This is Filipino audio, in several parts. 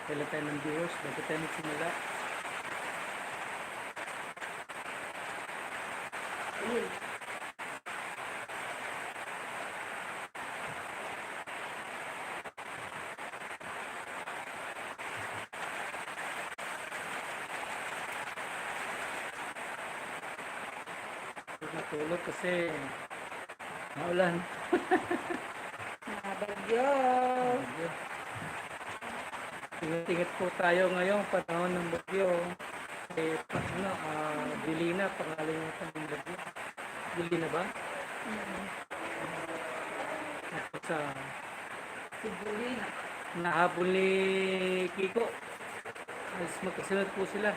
Kailan tayo ng viewers bago tayo magsimula. Ayun. Natulog kasi maulan. Mga bagyo. Ingat-ingat po tayo ngayong panahon ng bagyo. Dilina, pangalan niya ng bagyo. Dilina ba? Tapos Sigurina. nahabol ni Kiko. Mas magkasunod po sila.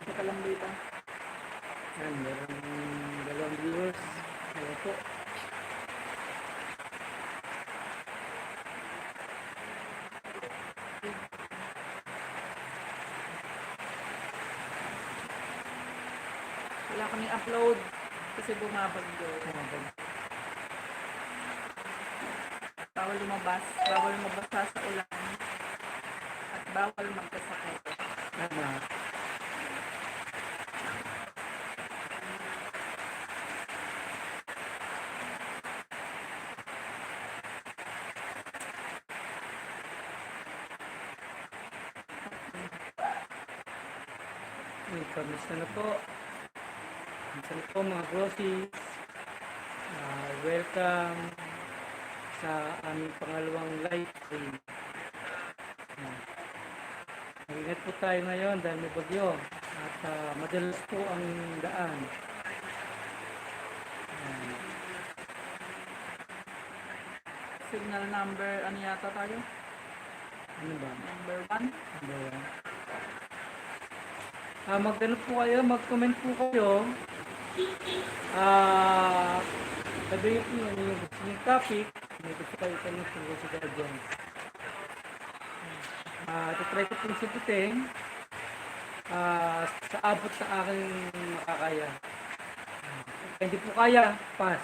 Nakalambitan. Yan, meron dalawang viewers. Ayan po. Wala kaming upload kasi bumabagyo. Bawal lumabas sa ulan. At bawal magkasakit. Tama. Kamusta na po? Kamusta na po mga grosses? Welcome sa aming pangalawang live stream. Mag-ingat po tayo ngayon dahil may bagyo at madalas po ang daan. Signal number, ano yata tayo? Ano ba? Number 1. Ano ba? Mag-ano po kayo, mag-comment po kayo. Sabihin po ano yung gusto yung topic. May gusto kayo tanong tungkol sa guardians. Try ko pong sagutin sa abot sa aking makakaya. Hindi po kaya, pass.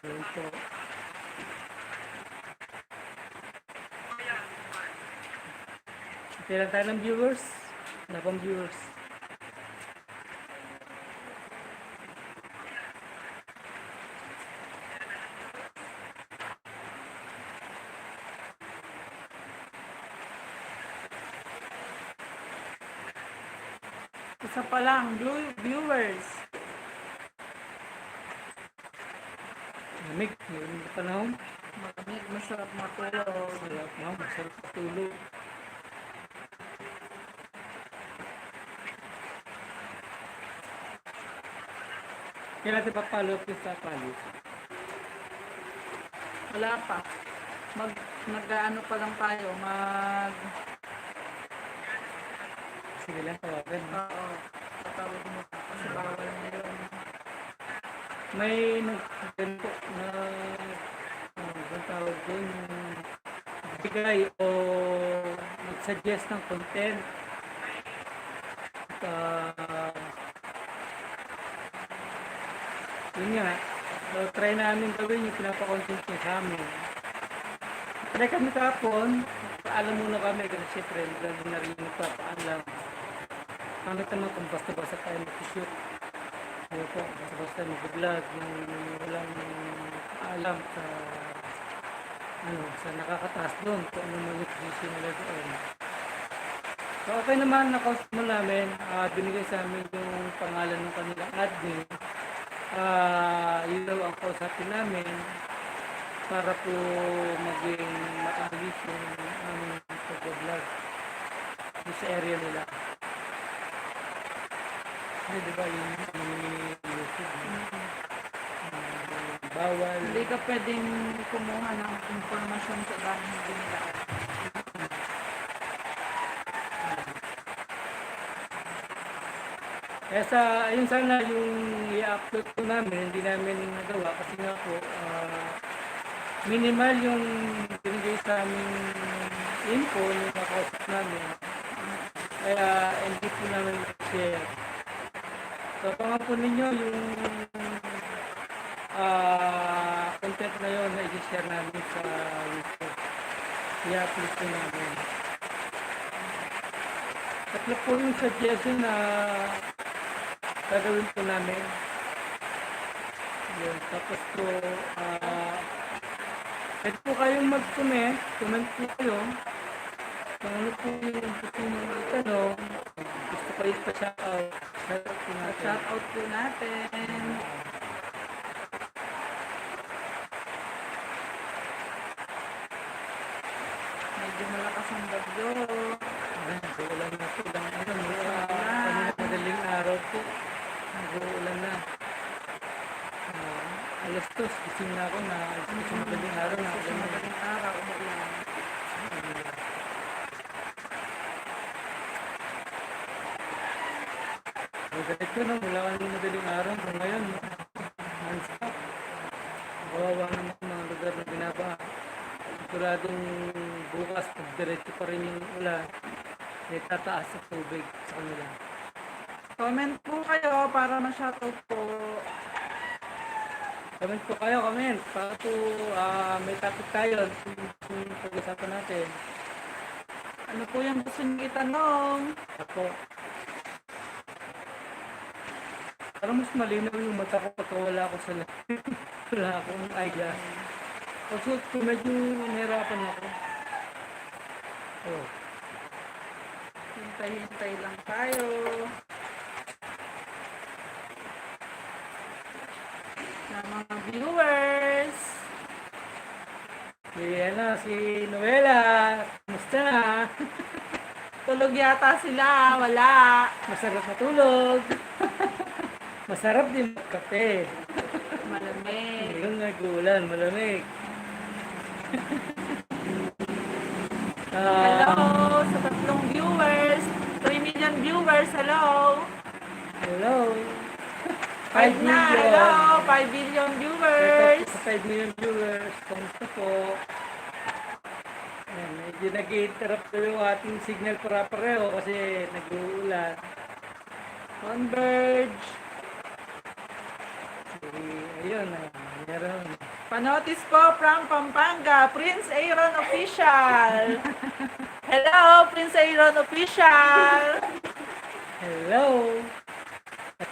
Yun po. Kailan tayo ng viewers? Wala pang viewers. Isa pa lang, viewers. Lamig, mayroon na panahon. Malamig, masarap matulog. Masarap matulog. Kailan natin papalo up yung sa palis? Wala pa. Nag-ano pa lang tayo, Sige lang, tawagan. Oo, tatawag mo kasi bawal na yun. May nagganto na ang tawag doon, bigay o mag-suggest ng content. At yun nga, so, try namin gawin yung pinapa-content niya sa amin. Try kami kapon, paalam muna kami kasi syempre magandang narinig pa, paalam. Pangit naman kung basta-basta tayo mag-shoot. Ano po, basta-basta mag-vlog, walang alam sa nakakataas doon, kung ano man yung position nila doon. So okay naman, nakausap mo namin, binigay sa amin yung pangalan ng kanilang admin. Yun daw ang kausapin namin para po maging maayos yung aming pag-vlog sa area nila. Kasi diba yung YouTube, bawal. Hindi ka pwedeng kumuha ng informasyon sa dami ng nila. Kaya ayun sana yung i-upload ko namin, hindi namin nagawa kasi nga po minimal yung binigay sa aming info yung nakausap namin. Kaya hindi po namin share. So, abangan po ninyo yung content na yun na i-share namin sa YouTube. I-upload po namin. Tatlo po yung suggestion na gagawin po namin. Yun. Tapos po, pwede po kayong mag-comment. Comment po kayo. Kung ano po yung gusto nyo itanong. Gusto kayo pa-shoutout. Shoutout po natin. Shoutout po natin. Medyo malakas ang bagyo. Nag-uulan na po lang. Kanina madaling araw po. Nag-uulan na. Alas 2, gising na ako na alas 2 madaling araw na. Kasi madaling araw, umuulan. Magalit ko na mula kanina madaling araw hanggang ngayon. Non-stop. Kawawa naman ang mga lugar na binabaha. Siguradong bukas pag diretso pa rin yung ulan, may tataas sa tubig sa kanila. Comment po kayo para ma-shoutout po. Comment po kayo, comment. Para po may topic tayo yung pag-usapan natin. Ano po yung gusto niyo itanong? Ako. Parang mas malinaw yung mata ko pagka wala ako sa wala akong eyeglass. Pagsuot ko medyo nahirapan ako. Oh. Hintay-hintay lang tayo. Na mga viewers. Si Noela, kumusta na? Tulog yata sila. Wala. Masarap matulog. Masarap din magkape. Malamig. Ngayon nag-uulan, malamig. Hello sa tatlong viewers. 3 million viewers. Hello. Hello. 5 na. Hello. 5 billion viewers. 5 million viewers. Kamusta po? Ayan, medyo nag-interrupt ko yung ating signal para-pareho kasi nag-uulan. Converge. Ayun, meron. Panotis po from Pampanga. Prince Aaron Official. Hello, Prince Aaron Official. Hello. At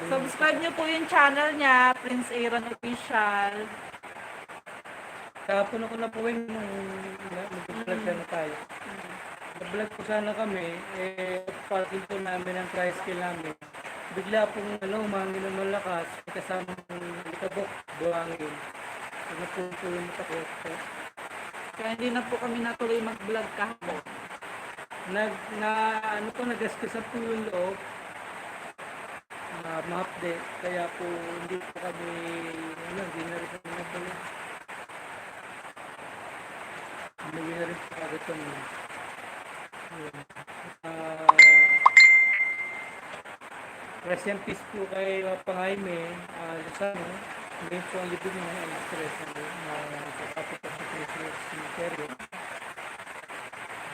Subscribe niyo po yung channel niya, Prince Aaron Official. Kahapon ako na po yung mag-vlog na tayo. Nag-vlog po sana kami, parking po namin ang tricycle namin. Bigla pong umangin ng malakas, kasamang itabok, buhangin. Nagpupo yung matakot po. Kaya hindi na po kami natuloy mag-vlog kahapon. Nag-gasgasan po yung loob. Ma-update. Kaya po hindi po kami, hindi na rin kami natuloy. Hindi na rin po agad kami. Rest in peace po kay Pangaime, Luzano. Hindi po ang libig niya ang stress sa kapit sa Christmas Cemetery.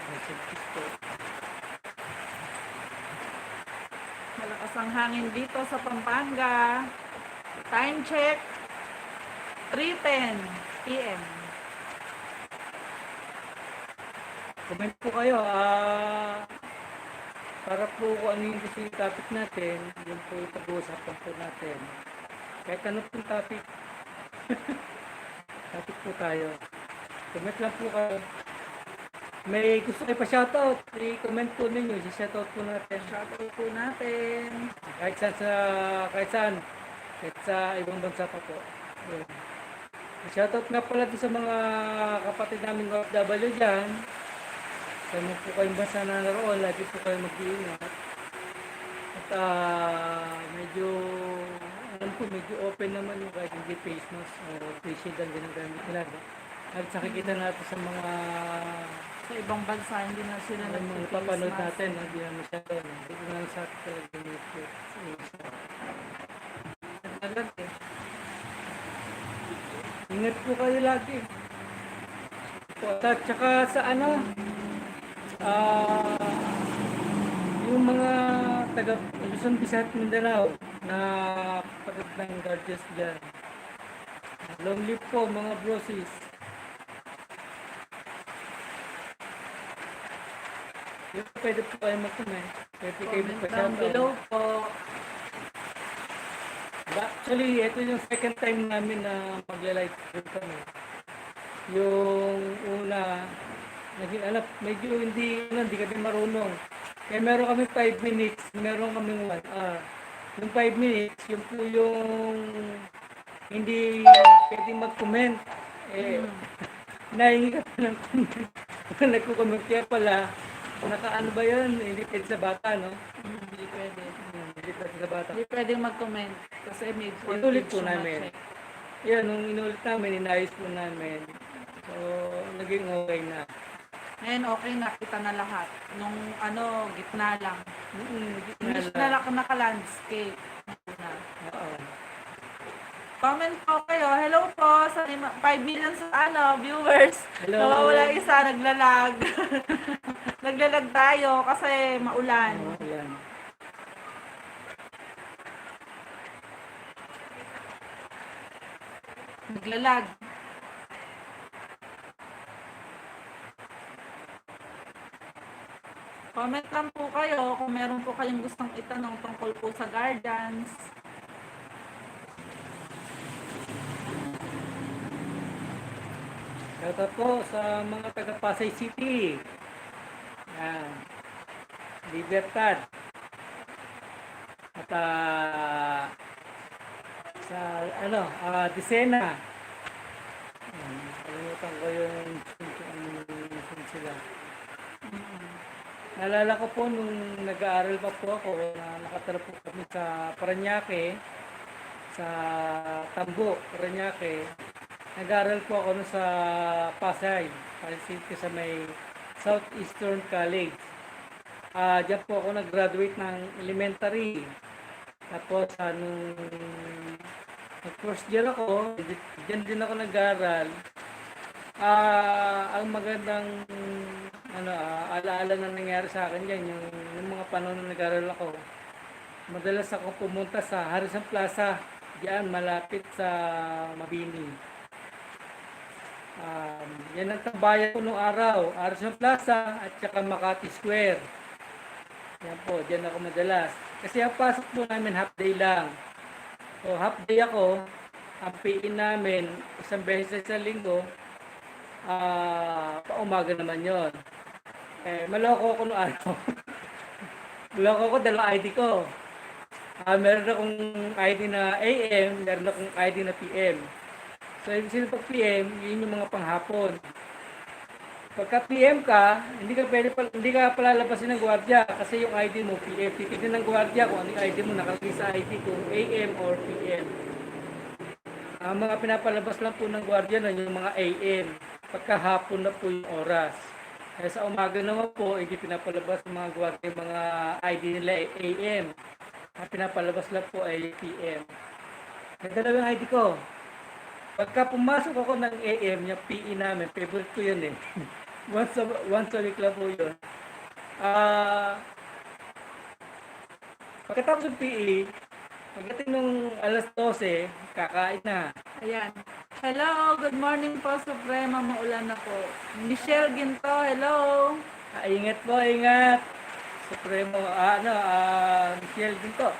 Rest in peace po. Malakas ang hangin dito sa Pampanga. Time check, 3:10 p.m. Comment po kayo, para po kung ano yung gusto yung topic natin, yun po yung pag-uusapan po natin. Kahit ano pong topic, topic po tayo. Comment lang po kayo. May gusto kayo pa shoutout, i-comment po ninyo, i-shoutout po natin. Shoutout po natin. Kahit sa ibang bansa pa po. Yun. Shoutout nga pala din sa mga kapatid namin OFW dyan. Kaya mo po kayong bansa na naroon, lagi po kayo mag-iingat. At medyo open naman yung kahit hindi face mask o face shield ang ginagamit nila. At nakikita natin sa mga Sa ibang bansa, hindi na sila napapanood natin, hindi na masyado. Hindi ko lang sa atin talaga dito. Nagdalag eh. Ingat po kayo lagi. At saka sa ano, ah, yung mga taga Luzon, Visayas, Mindanao na kapatid ng Guardians dyan. Long live po mga brosis. Yung pwede po kayo mag-comment. Pwede kayo Comment down magpa-shoutout. below po. Actually, ito yung second time namin na magla-live stream kami. Yung una, naging alam, medyo hindi kami marunong. Kaya meron kami 5 minutes, meron kami 1 hour. Yung 5 minutes, yung po yung hindi pwedeng mag-comment. Eh, nahingi ka pa ng comment. Nagko-comment kaya pala, naka-ano ba yun? Hindi pwede sa bata, no? Hindi pwede. Hindi pwede sa bata. Hindi pwedeng mag-comment kasi may Inulit po voltage namin. ma-check. Yan, nung inulit namin, inayos po namin. So, naging okay na. Ngayon okay na, kita na lahat. Nung gitna lang. Hindi siya Nala. naka-landscape. Muna. Oo. Comment po kayo. Hello po sa 5 million sa viewers. Hello. Nawawala isa, naglalag. Naglalag tayo kasi maulan. Oo, yan. Naglalag. Comment lang po kayo kung meron po kayong gustong itanong tungkol po sa Guardians. Shoutout po sa mga taga Pasay City. Yan. Libertad. At sa Disena. Yan. Kalimutan ko yung sila. Naalala ko po nung nag-aaral pa po ako, nakatira po kami sa Parañaque, sa Tambo, Parañaque. Nag-aaral po ako sa Pasay City sa may Southeastern College. Diyan po ako nag-graduate ng elementary. Tapos nung first year ako, diyan din ako nag-aaral. Ang magandang alaala na nangyari sa akin yan, yung mga panahon na nag-aaral ako. Madalas ako pumunta sa Harrison Plaza, diyan malapit sa Mabini. Yan ang tambayan ko nung araw, Harrison Plaza at saka Makati Square. Yan po, diyan ako madalas. Kasi ang pasok po namin half day lang. So half day ako, ang PE namin isang beses sa linggo, paumaga naman yon. Maloko ako nung araw. Maloko ako, dalawang ID ko. Meron akong ID na AM, meron akong ID na PM. So, ibig sabihin pag PM, yun yung mga panghapon. Pagka PM ka, hindi ka palalabasin ng gwardiya kasi yung ID mo PM. Titignan ng gwardiya kung ano yung ID mo, nakalagay sa ID kung AM or PM. Ang mga pinapalabas lang po ng gwardiya na yung mga AM. Pagka hapon na po yung oras. Kaya sa umaga naman po, hindi pinapalabas ng mga gwardiya mga ID nila AM. Ang pinapalabas lang po ay PM. May dalawang ID ko. Pagka pumasok ako ng AM, yung PE namin, favorite ko yun eh. once a week lang po yun. Pagkatapos ng PE, pagdating nung alas 12, kakain na. Ayan. Hello, good morning po, Suprema. Maulan na po. Michelle Ginto, hello. Ingat po, ingat. Supremo, Michelle Ginto.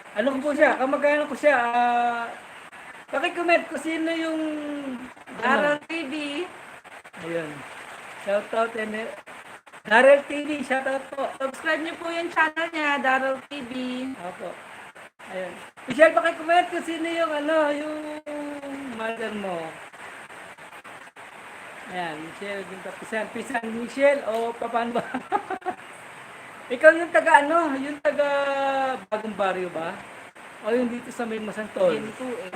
Ano ko po siya, kamag-anak ko siya. Pakicomment kung sino yung Daryl TV. Ayun. Shoutout Daryl TV, shoutout po. Subscribe niyo po yung channel niya, Daryl TV. Opo. Ayun. Michelle, pakicomment kung sino yung yung mother mo. Ayan, Michelle, pisan Michelle, o paano ba? Ikaw yung yung taga Bagong Baryo ba? O yung dito sa may Masantol? Ginto eh.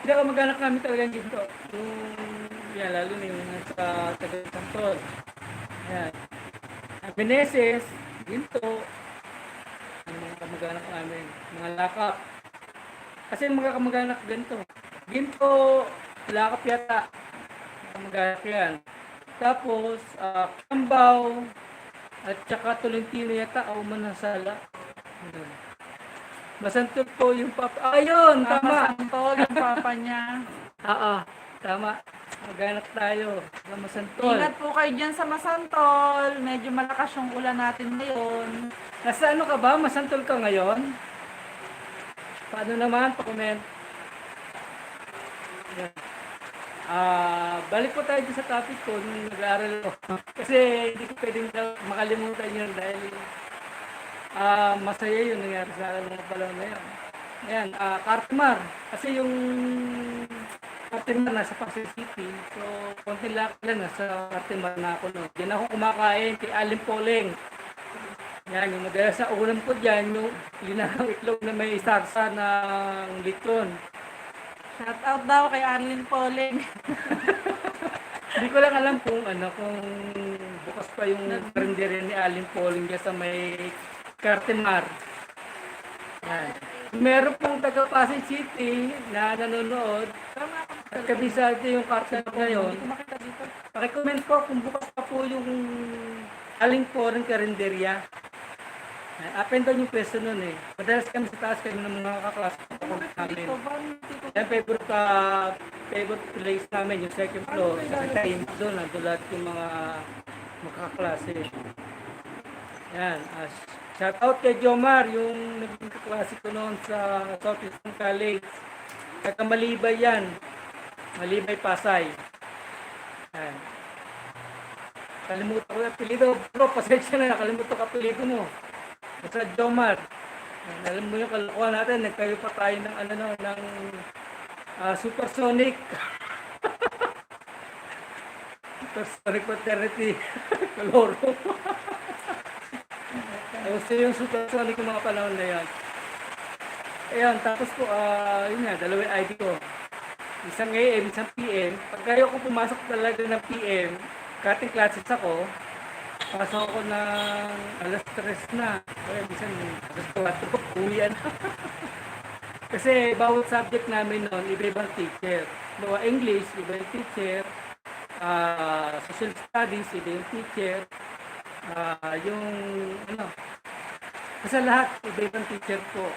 Hindi ako mag-anak namin talaga yung ginto. Lalo na yung sa taga Masantol. Ayan. Beneses, ginto. Ang mga kamag-anak namin. Mga lakap. Kasi mga kamag-anak ganito. Ginto, lakap yata. Kamag-anak yan. Tapos, Kambaw, at saka Tolentino yata, o Manansala. Ganun. Masantol po yung papa. Ayun, Papa tama. Santol, yung papa niya. Oo, tama. Mag-anak tayo sa Masantol. Ingat po kayo dyan sa Masantol. Medyo malakas yung ulan natin ngayon. Nasa ano ka ba? Masantol ka ngayon? Paano naman? Pa-comment. Yan. Balik po tayo sa topic ko nung nag-aaral ako. Kasi hindi ko pwedeng makalimutan yun dahil masaya yun nangyari sa akin mga panahon na yun. Ayan, Cartimar. Kasi yung Cartimar nasa Pasay City. So, konti lang nasa Cartimar na ako noon. Diyan ako kumakain kay Aling Poleng. Yan, yung madalas sa ulam ko dyan, yung linang itlog na may sarsa ng lechon. Shout out daw kay Arlene Poling. Hindi ko lang alam kung kung bukas pa yung karinderya ni Aling Poleng dyan sa may Cartimar. Yan. Meron pong taga Pasay City na nanonood at kabisado yung Cartimar ngayon. Hindi ko makita dito. Pakicomment po kung bukas pa po yung Aling Poleng karinderya. Up and down yung pwesto nun eh. Madalas kami sa taas kami ng mga kaklase namin. Dito ba? Dito. Yan, favorite place namin, yung second floor. Sa time doon, nandun lahat yung mga makaklase. Yan. Shout out kay Jomar, yung naging kaklase ko noon sa Southeastern College. Taga Malibay yan. Malibay, Pasay. Yan. Kalimutan ko yung apelido. Bro, pasensya na, nakalimutan ko apelido mo. Basta Jomar. Alam mo yung kalokohan natin, nagkayo pa tayo ng ng Supersonic. Supersonic Fraternity. Kaloro. Gusto yung Supersonic yung mga panahon na yan. Ayan, tapos po, yun nga, dalawa yung ID ko. Isang AM, isang PM. Pag kayo ko pumasok talaga ng PM, cutting classes ako, pasok ako ng alas 3 na. Kaya minsan alas 4, uwian. Kasi bawat subject namin noon, iba-ibang teacher. Bawa English, iba yung teacher. Social studies, iba yung teacher. Yung kasi lahat, iba-ibang teacher po.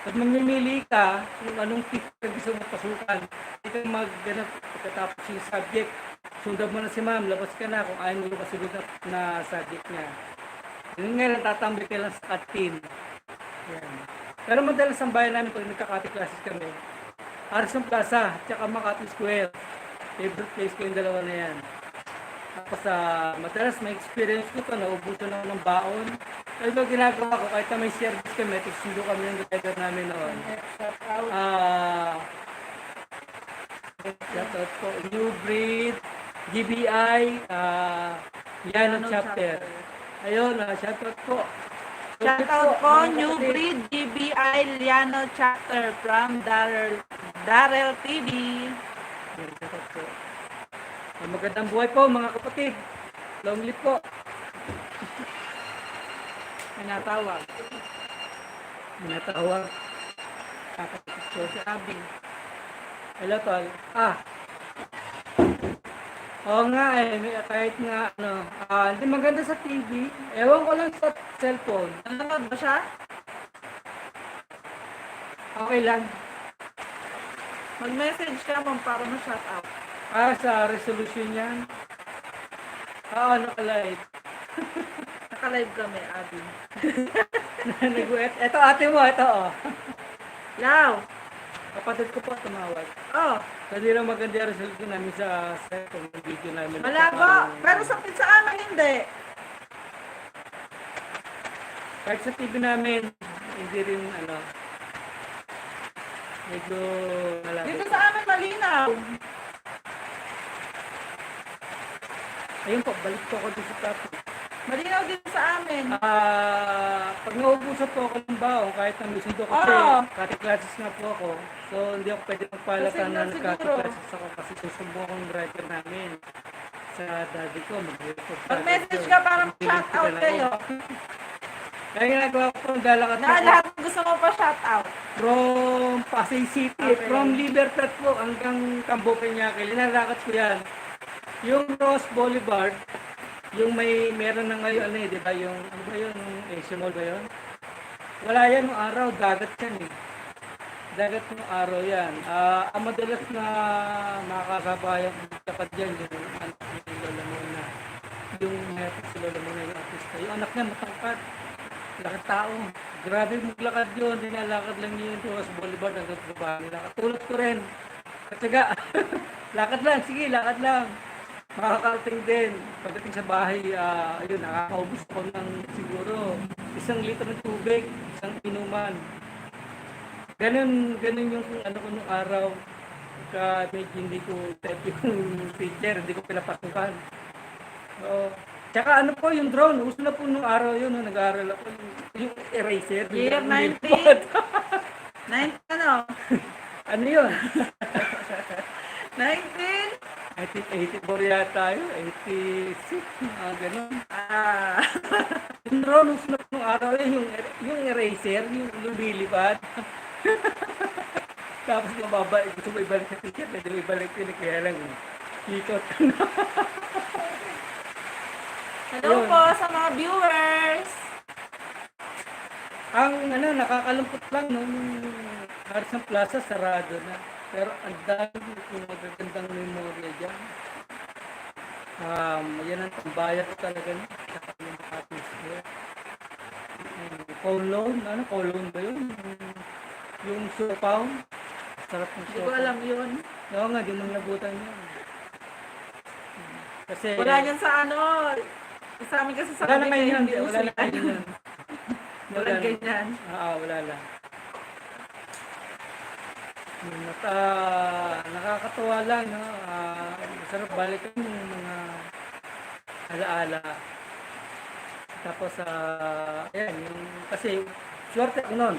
Pag mamimili ka kung anong teacher gusto mo pasukan, hindi ka mag-ganap pagkatapos yung subject. Sundan mo na si ma'am, labas ka na kung ayaw mo kasunod na subject niya. Yun nga lang, tatambay ka lang sa canteen. Yan. Pero madalas ang bayan namin pag nagkakati classes kami, Harrison Plaza, tsaka Makati Square. Favorite place ko yung dalawa na yan. Tapos madalas may experience ko ito, naubuso na ako ng baon. Pero ito ginagawa ko, kahit na may service kami, sundo kami ng driver namin noon. Shout out po, New Breed, GBI, Liano Chapter. Ayun, shout out po. Shout out po, New Breed GBI Liano Chapter from Darrell TV. Shout out po. Magandang buhay po mga kapatid. Long live po. Minatawag. Minatawag. Kakapit ko si Abby. Hello, tol. Oo nga kahit nga hindi maganda sa TV. Ewan ko lang sa cellphone. Nanonood ba siya? Okay lang. Mag-message ka mo para ma-shout out. Sa resolution yan. Naka-live. Naka-live kami, Abby. Ito ate mo, ito Yaw! Kapatid ko po tumawag. Oh, Kanina maganda yung resolution namin sa second video namin. malago. Pero sa amin hindi. Kahit sa TV namin, hindi rin medyo malabo. Dito sa amin malinaw. Ayun po, balik po ako dito sa topic. Malinaw din sa amin. Pag naubusan po ako ng baon, kahit na may sundo kasi, cutting classes na po ako. So, hindi ako pwede magpalata Kasi na na nag-cutting siguro. classes ako kasi susumbo akong driver namin sa daddy ko. Mag-message ka para ma-shout out kayo. Kaya ginagawa ko ng lalakad Na lahat gusto mo pa shout out. From Pasay City, Okay. from Libertad po hanggang Cambo Peñaque, linalakad ko yan. Yung Ross Boulevard, yung meron na ngayon, ano eh, di ba, yung, ano ba yun, yung Asia Mall ba yun? Wala yan nung araw, dagat yan eh. Dagat nung araw yan. Ang madalas na makakasabayang dapat dyan, yung anak ni Lola Mona. Yung si Lola Mona, yung artista. Yung anak niya matangkad. Lakad tao. Grabe maglakad yun. Nilalakad lang niya yung Ross Boulevard hanggang sa bahay nila. Katulad ko rin. Katsaga. Lakad lang. Sige, lakad lang. Makakarating din. Pagdating sa bahay, ayun, nakakaubos ko ng siguro 1 litro ng tubig, isang inuman. Ganun yung ano ko nung araw. Medyo hindi ko type yung teacher, hindi ko pinapasukan. Oo. Tsaka ano po yung drone, uso na po nung araw yun, nung nag-aaral ako, yung eraser. Year yung 19? nilipad. 19 ano? Ano yun? 19? 1984 yata yun, 86, ganun. Ah. Yung drone, uso na po nung araw yun, yung eraser, yung lumilipad. Tapos mababa, gusto mo ibalik sa teacher, pwede mo ibalik yun, kaya lang, ikot. Hello Yun. po sa mga viewers. Ang nakakalungkot lang nung Harrison Plaza sarado na. Pero ang dami kung magagandang memorya dyan. Yan ang tambayan ko talaga na. Saka yung Makati Square. Kowloon, Kowloon ba yun? Yung Siopaw. Sarap ng Hindi ko siopaw. alam yun. Oo nga, di mo nabutan yun. Kasi, Wala niyan sa ano. Sa amin kasi sa wala na Cavite, ngayon, hindi wala uso na yan. ngayon. Walang ganyan. Wala lang. At nakakatuwa lang, no? Masarap balikan yung mga alaala. Tapos, ayan, yung, kasi, swerte ako nun.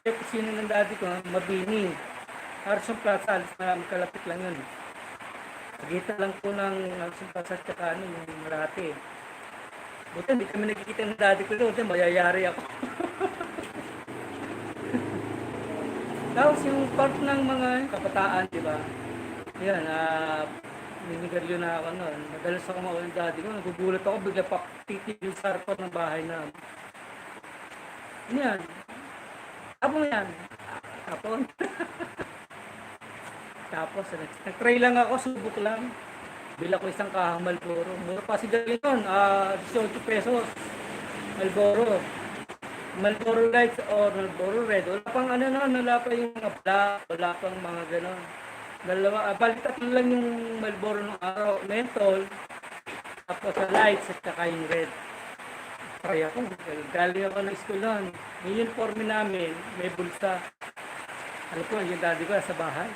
Yung kusina ng daddy ko, Mabini. Harrison Plaza, alis na kalapit lang yun. Pagkita lang po ng Harrison Plaza at saka yung Marati. Buti hindi kami nakikita ng daddy ko doon, mayayari ako. Tapos yung part ng mga kabataan, di ba? Yan, ninigaryo na ako noon. Madalas ako maulit daddy ko, nagugulat ako, bigla pa titigil sa harapan ng bahay na. Yan. Tapos yan. Tapon. Tapos, nag-try lang ako, subok lang. Bila ko isang kahang Marlboro. Mura pa si Galilon, 18 pesos. Marlboro. Marlboro Lights or Marlboro Red. Wala pang wala pa yung mga black, wala pang mga gano'n. Balik tatlo lang yung Marlboro ng araw. Menthol, tapos sa lights at saka yung red. Try ako. Galing ako ng school noon. Yung uniforme namin, may bulsa. Alam ko, yung daddy ko sa bahay.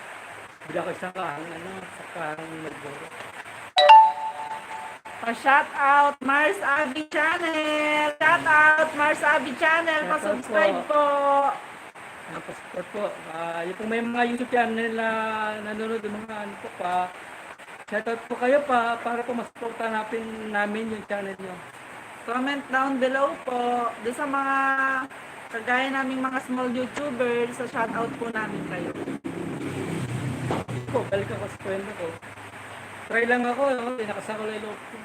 Bila ko isang kahang, sa kahang Marlboro. Pa-shout out Mars Abby Channel. Shout out Mars Abby Channel. Shout out Pa-subscribe po. Pa-support po. Yung po may mga YouTube channel na nanonood yung mga po pa. Shout out po kayo pa para po masuporta namin yung channel nyo. Comment down below po. Doon sa mga kagaya naming mga small YouTubers, sa shout out po namin kayo. Po, balik ako sa kwento ko. Try lang ako, pinakasakulay loob ko.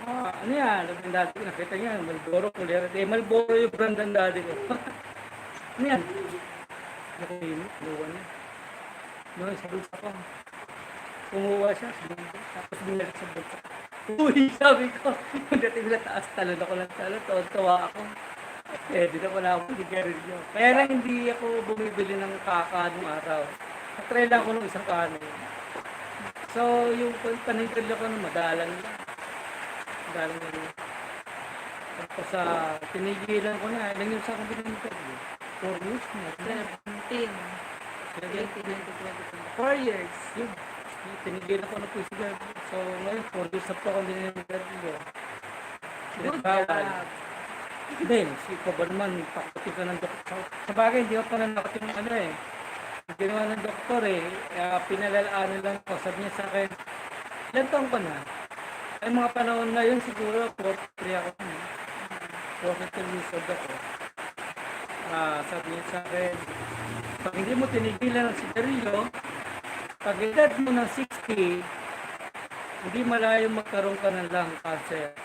Ano yan? Ang dati ko, nakita niya, Marlboro, kulera. Marlboro yung brand ng dati ko. Ano yan? Nakulimit, luwa niya. Noon, sa bulsa ko. Kumuha siya, tapos binalik sa bulsa. Uy, sabi ko, yung dating na taas, talon ako ng talon, tawa ako. Di na pala ako sigarilyo. Kaya lang hindi ako bumibili ng kaka nung araw. Natry lang ako nung isang kano. So, yung paningkirlo ko nung madalang lang. Madalang lang. Tapos tinigilan ko na. Ilang yung sa akong pinangkirlo? 4 years na. 17. 4 years. Yun. Tinigilan ko na po yung sigarilyo. So, ngayon, 4 years na po ako din yung sigarilyo. Good Bawal. job. Hindi, si ko ba naman, pakuti ka ng doktor. Sa bagay, hindi ako pa nanakot yung ginawa ng doktor pinalalaan lang ako. Sabi niya sa akin, ilan taong ka na? Ay mga panahon na yun, siguro 43 ako. 43 years old ako. Sabi niya sa akin, Pag hindi mo tinigilan ang sigarilyo, pag edad mo ng 60, hindi malayo magkaroon ka ng lung cancer.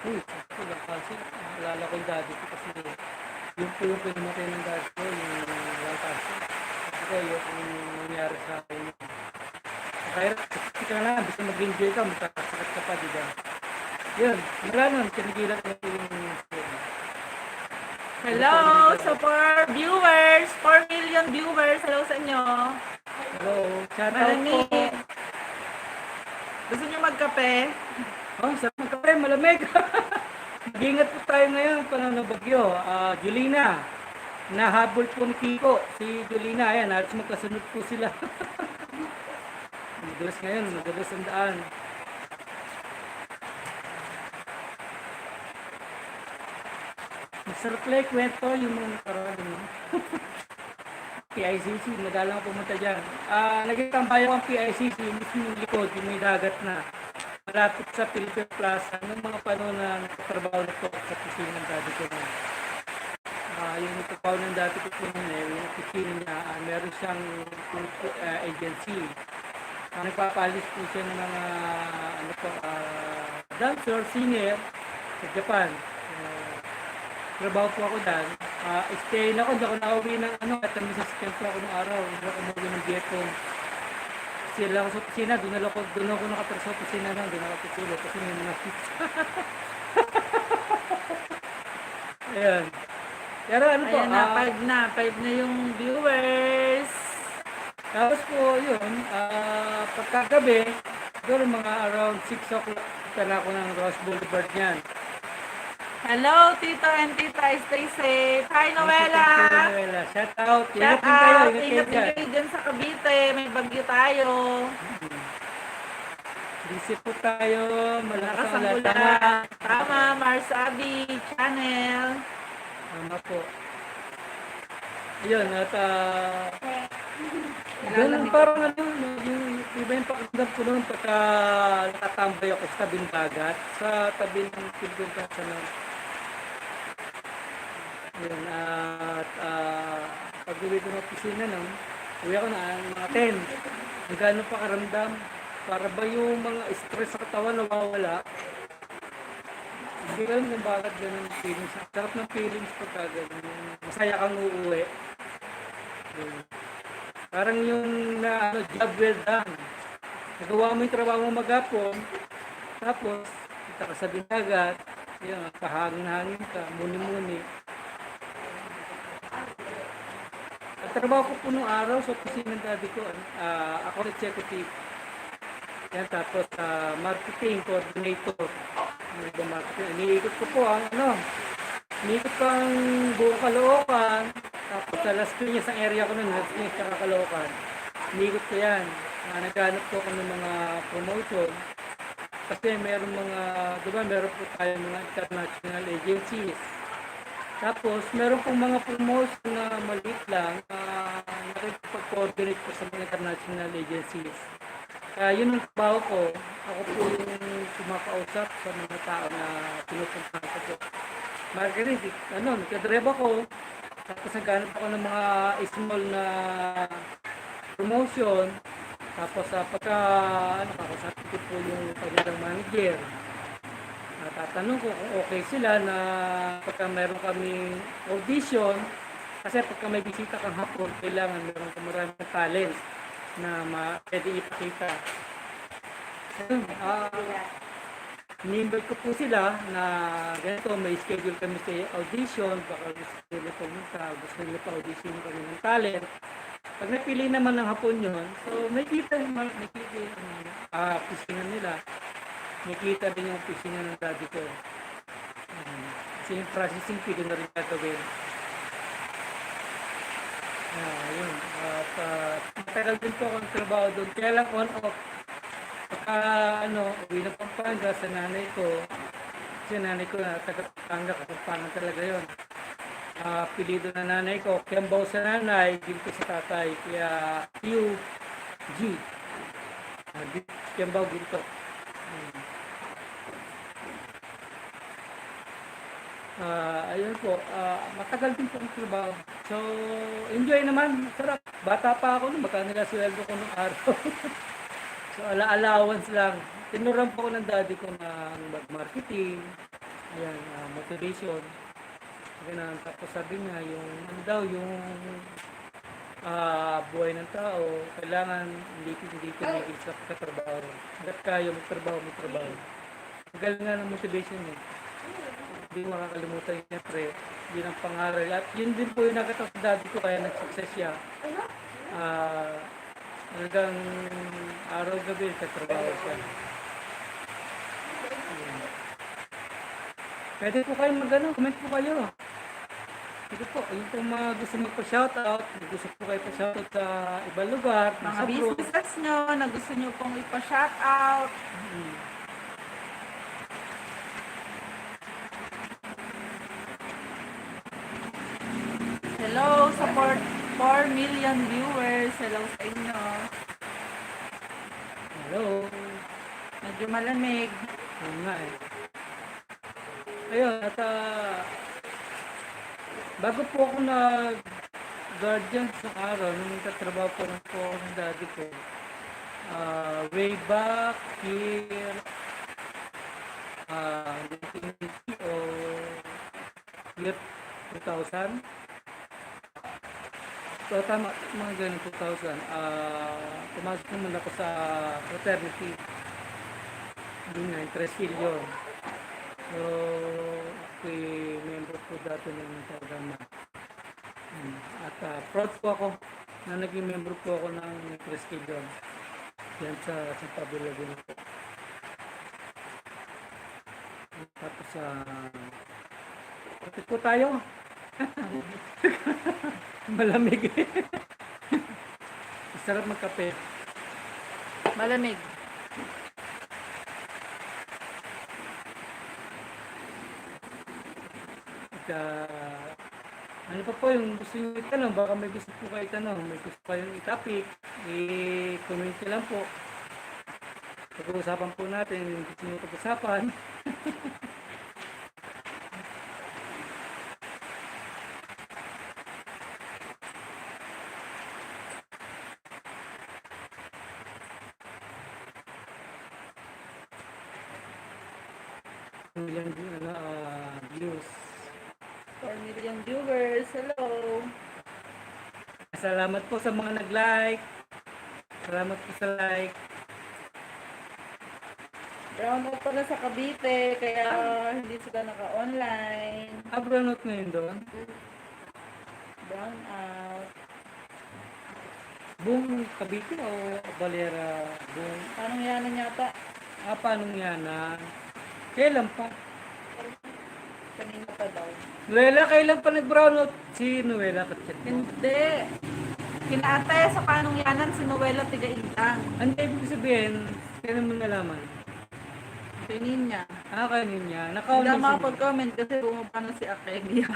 Uy, sakto lung cancer. Naalala ko yung daddy ko kasi yung po yung pinamatay ng daddy ko, yung lung cancer. Kasi ko yung nangyari sa akin. Kaya, sakit ka na, basta mag-enjoy ka, magkakasakit ka pa, diba? Yun, wala nun, tinigilan ko yung Hello sa 4 viewers, 4 million viewers. Hello sa inyo. hello, shout out po. Malamig. Gusto niyo magkape? Oh, sarap ng kape, malamig. Mag-ingat po tayo ngayon, panahon ng bagyo. Julina, nahabol po ni Kiko. Si Julina, ayan, halos magkasunod po sila. Madalas ngayon, madalas ang daan. Masarap lang kwento yung mga nakaraan. PICC, madalang ako pumunta dyan. Nagtambay ako ang PICC, mismo yung likod, yung may dagat na. Malapit sa Philippine Plaza, noong mga panahon na nagtatrabaho na po sa opisina ng dati ko na. Yung nagtatrabaho ng dati ko po na yung opisina niya, meron siyang agency. Nagpapalis po siya ng mga dancer, singer sa Japan. Trabaho po ako dyan. Stay na ako, hindi ako nakauwi ng at namisasipin po ako ng araw. Hindi ako umuwi ng Vietnam. Sila ako sa opisina, doon ako nakatara sa opisina lang, doon ako tutulog kasi may mga pizza. Ayan. Pero ano po, Ayan na, 5 na yung viewers. tapos po yun, pagkagabi, doon mga around 6 o'clock, kita na ako ng Ross Boulevard niyan. Hello, Tito and Tita. Stay safe. Hi, Noela. Noela, shout out. Shout Ingat din kayo, out. ingat Ingat din kayo kayo dyan sa Cavite. May bagyo tayo. Busy po tayo, malakas Lakas ang ang ulan. ulan. Tama, Marsabi Channel. Tama po. Ayun, at ganun parang yung iba yung pakiramdam ko noon pagka nakatambay ako sa tabing dagat, sa tabi ng Philippine Plaza na. Ayun, at pag uwi ko ng opisina nun, uwi ako na mga 10. Ang gano'n pakiramdam, para ba yung mga stress sa katawan nawawala? Hindi ko alam kung bakit ganun yung feelings. Ang sarap ng feelings pagka ganun. Masaya kang uuwi. Ayun. Parang yung job well done. Nagawa mo yung trabaho mo maghapon, tapos kita ka sa binagat, yun, kahangin-hangin ka, muni-muni. Ang trabaho ko po nung araw sa opisina ng daddy ko, ako executive. Yan, tapos marketing coordinator. Yung iba marketing. Iniikot ko po iniikot ko ang buong Caloocan. Tapos sa Las Piñas, ang area ko nun, Las Piñas, saka Caloocan. Iniikot ko yan. Naghanap po ako ng mga promotion. Kasi meron meron po tayo mga international agencies. Tapos, meron pong mga promotion na maliit lang, nakikipag-coordinate po sa mga international agencies. Yun ang trabaho ko. Ako po yung kumakausap sa mga tao na pinupuntahan ko po. Margaret, nagkadreba ko. Tapos naghanap ako ng mga small na promotion. Tapos kakasapin ko po yung kanilang manager. Tatanong ko kung okay sila na pagka meron kaming audition, kasi pagka may bisita kang hapon, kailangan meron kang maraming talent na pwede ipakita. Ni-invite ko po sila na ganito, may schedule kami sa audition, baka gusto nila pumunta, gusto nila pa-audition kami ng talent. Pag napili naman ng hapon yun, so may kita yung opisina nila. Nakita din yung opisina ng daddy ko. Kasi yung processing fee ko na rin gagawin. Yun. At matagal din po akong trabaho doon. Kaya lang on-off. Pagka uwi na Pampanga sa nanay ko. Kasi nanay ko na taga-Pampanga. Kapampangan talaga yun. Apelido na nanay ko. Kiambaw sa nanay. Ginto sa tatay. Kaya Q-G. Kiambaw ginto. Ayun po, matagal din po ang trabaho. So, enjoy naman, sarap. bata pa ako nung magkano nila sweldo ko nung araw. So, allowance lang. Tinuruan po ko ng daddy ko ng mag-marketing, ayan, motivation. Ganun. Tapos sabi niya, yung ano daw, yung buhay ng tao, kailangan hindi tumigil sa katrabaho. Hanggat kaya magtrabaho. Ang galing nga ng motivation eh. Hindi ko makakalimutan yun, siyempre. Yun ang pangaral. At yun din po yung nakita sa daddy ko, kaya nag-success siya. Ah, hanggang araw-gabi, katrabaho siya. Yun. Pwede po kayo comment po kayo. Ito po, yung po mga gusto mo pa-shoutout, gusto po kayo pa-shoutout sa ibang lugar, Mga nasa group. businesses nyo na gusto nyo pong ipa-shoutout. Mm. Hello sa 4 million viewers. Hello sa inyo. Hello. Medyo malamig. Ayun nga eh. Ayun, at bago po ako nag-guardian sa araw, nung nagtatrabaho po ako ng daddy ko, way back year 1980 o year 2000. So, tama, mga ganun 2000. Pumasok naman ako sa fraternity. Doon nga, interest yun. So, ako'y member po dati ng programa. At proud po ako na naging member po ako ng interest yun. Yan sa Pablo Laguna po. Tapos kapit po tayo. Malamig eh. Masarap magkape. Malamig. At ano pa po yung gusto nyo itanong? Baka may gusto po kayo itanong. May gusto kayong itapik. I-comment nyo lang po. Pag-uusapan po natin yung gusto nyo pag-usapan. Ilang views. 4 million viewers. Hello. Salamat po sa mga nag-like. Salamat po sa like. Brown out pala sa Cavite, kaya hindi sila naka-online. Brownout ngayon doon. Brown out. Buong Cavite o Valera? Buong, Anong yanan yata? paano yan kailan pa? Kanina pa daw. Nuela, kailan pa nag-brownout? Si Nuela Katchet. Hindi. Kinaatay sa panong yanan si Noela Tigaintang. Ano ibig sabihin? Kailan mo nalaman? Kainin niya. Kainin niya. Hindi Naka-on ako na makapag-comment kasi bumaba na si Akelia.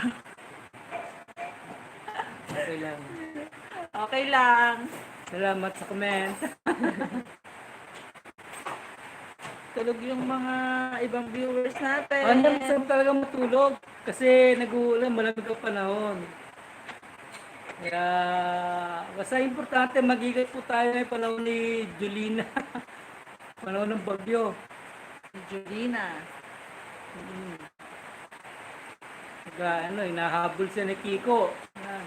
Okay lang. Okay lang. Salamat sa comment. Tulog yung mga ibang viewers natin. Ano, masarap talaga matulog. Kasi nag-uulan, malamig ang panahon. Kaya, basta importante, mag-ingat po tayo ng panahon ni Julina. Panahon ng bagyo. Si Julina. Hinahabol siya ni Kiko. Yan.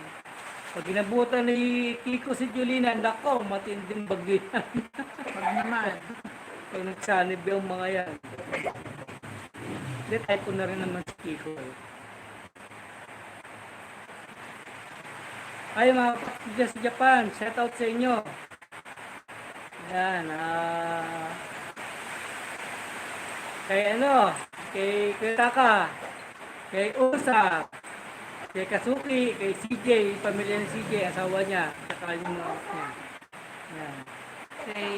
Pag inabutan ni Kiko si Julina, nako, matinding bagyo yan. Wag naman. Pag nagsanib yung mga yan. Hindi, type ko na rin naman si Kiko. Ay, mga kapatid sa Japan, shout out sa inyo. Yan, kay Taka, kay Usa, kay Kasuki, kay CJ, pamilya ni CJ, asawa niya, saka yung mga anak niya. Yan. Kay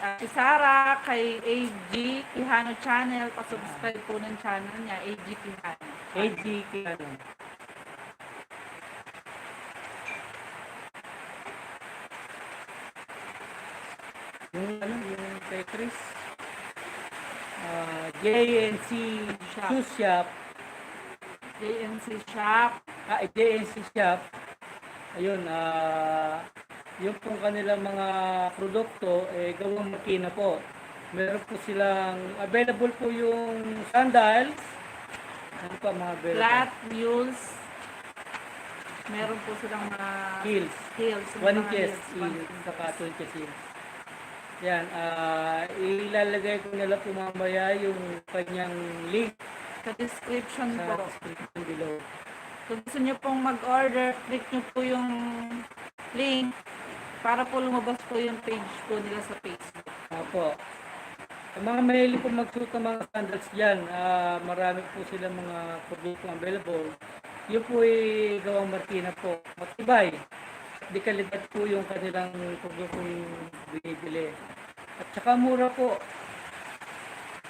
Ate Sara, kay AG Quijano Channel. Pasubscribe po ng channel niya, AG Quijano. AG Quijano. Yung kay Chris, JNC Shoe Shop, JNC Shop. JNC Shop, ayun, yung pong kanilang mga produkto, gawang makina po. Meron po silang, available po yung sandals, ano pa mga available? Flat, mules. Meron po silang mga Heels. heels. 1 mga inches heels, heels, saka 2 inches heels. Yan, ilalagay ko nila po mamaya yung kanyang link Sa description sa po. description below. Kung gusto nyo pong mag-order, click nyo po yung link para po lumabas po yung page po nila sa Facebook. Opo. Ang mga mahilig po magsuot ng mga sandals dyan, marami po sila mga produkto available. Yun po ay gawang markina po. Matibay. Di kalidad po yung kanilang produktong binibili. At saka mura po.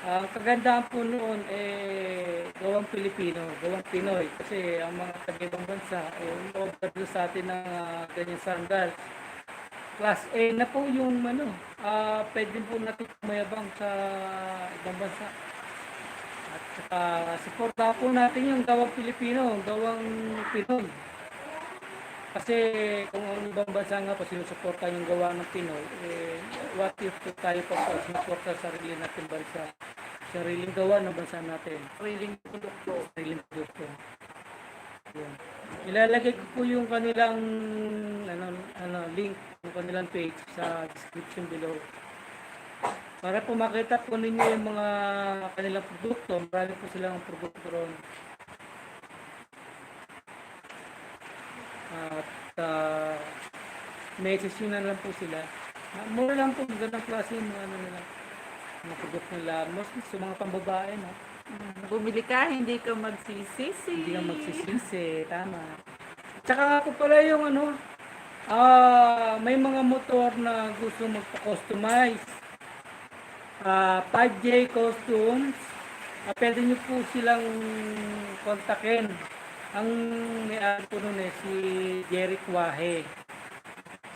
Ang kagandahan po noon gawang Pilipino, gawang Pinoy. Kasi ang mga taga-ibang bansa, umorder sa atin ng ganyang sandals. Class A na po yung pwede po natin mayabang sa ibang bansa. At saka suporta po natin yung gawang Pilipino, gawang Pinoy. Kasi kung ang ibang bansa nga po sinusuporta yung gawa ng Pinoy, what if tayo pa po sinusuporta sa sarili natin bansa, sariling gawa ng bansa natin, Sariling produkto. sariling produkto. Yun. Ilalagay ko po yung kanilang link, yung kanilang page sa description below. Para po makita po ninyo yung mga kanilang produkto. Marami po silang produkto ron. At message nyo na lang po sila. Mura lang po, magandang klase yung mga mga produkto nila. Mostly sa mga pambabae, no? Bumili ka, hindi ka magsisisi. Hindi ka magsisisi, tama. Tsaka nga po pala yung may mga motor na gusto magpa-customize. 5J Costumes. Pwede nyo po silang kontakin. Ang may-ari po nun si Jeric Wahe.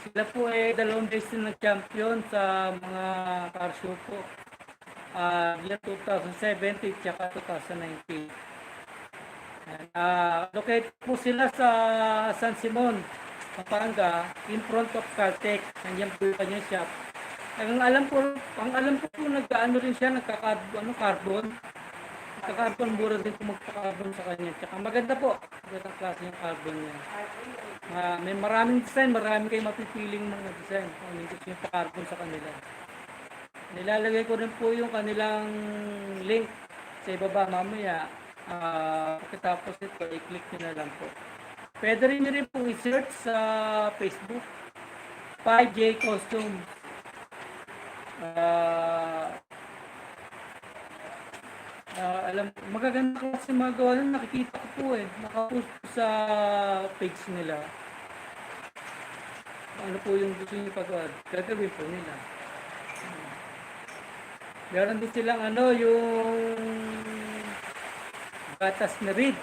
Sila po dalawang beses na champion sa mga car show po. Year 2017 tsaka 2019. Located po sila sa San Simon, Pampanga, in front of Caltech. Nandiyan po yung kanyang shop. Ang alam ko nagkaano rin siya, carbon. Nagka-carbon, mura din po magpa-carbon sa kanya. Tsaka maganda po, magandang klase yung carbon niya. May maraming design, marami kayong mapipiling mga design kung hindi gusto yung pa-carbon sa kanila. Nilalagay ko rin po yung kanilang link sa ibaba mamaya. Pagkatapos ito, i-click nyo na lang po. Pwede rin nyo rin po i-search sa Facebook 5J Costumes. Magaganda kasi mga gawa nun, nakikita ko po nakapost po sa page nila. Ano po yung gusto nyo pagawa, gagawin po nila. Meron din silang yung gatas na reed.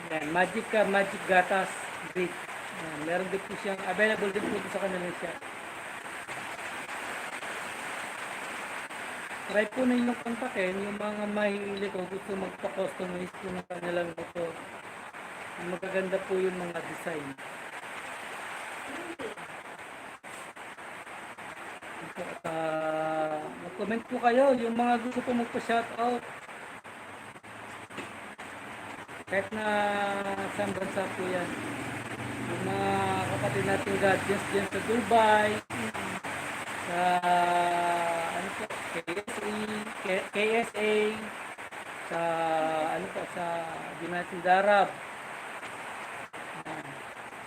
Yan, magic gatas reed. Yan, meron din po siyang available din po sa kanilang shop. Try po na yung kontakin yung mga mahilig o gusto magpa-customize po ng kanilang motor. Magaganda po yung mga design. Mag-comment po kayo yung mga gusto po magpa-shoutout. Kahit na saan bansa po yan. Yung mga kapatid natin guardians dyan sa Dubai, sa KSA, sa United Arab.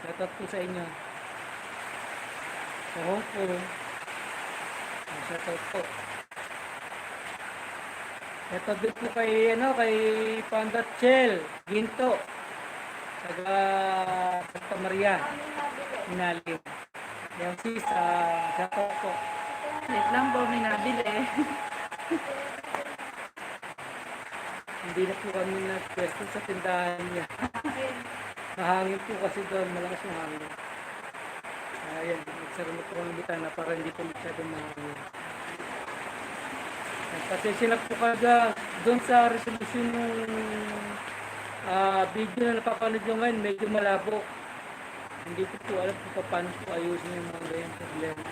Shoutout po sa inyo. Sa Hong Kong. Shoutout po. Ito din po kay Panda Chel Ginto, taga Santa Maria, Inalim. Yan sis, shoutout po. Wait lang po, may nabili. Hindi na po kami nag-pwesto sa tindahan niya. Mahangin po kasi doon, malakas yung hangin. Ayan, nagsara na po ang bitana para hindi po masyadong mahangin. Pasensya na po kaga doon sa resolution ng video na napapanood nyo ngayon, medyo malabo. Hindi ko po alam kung paano po ayusin yung mga ganyan problema.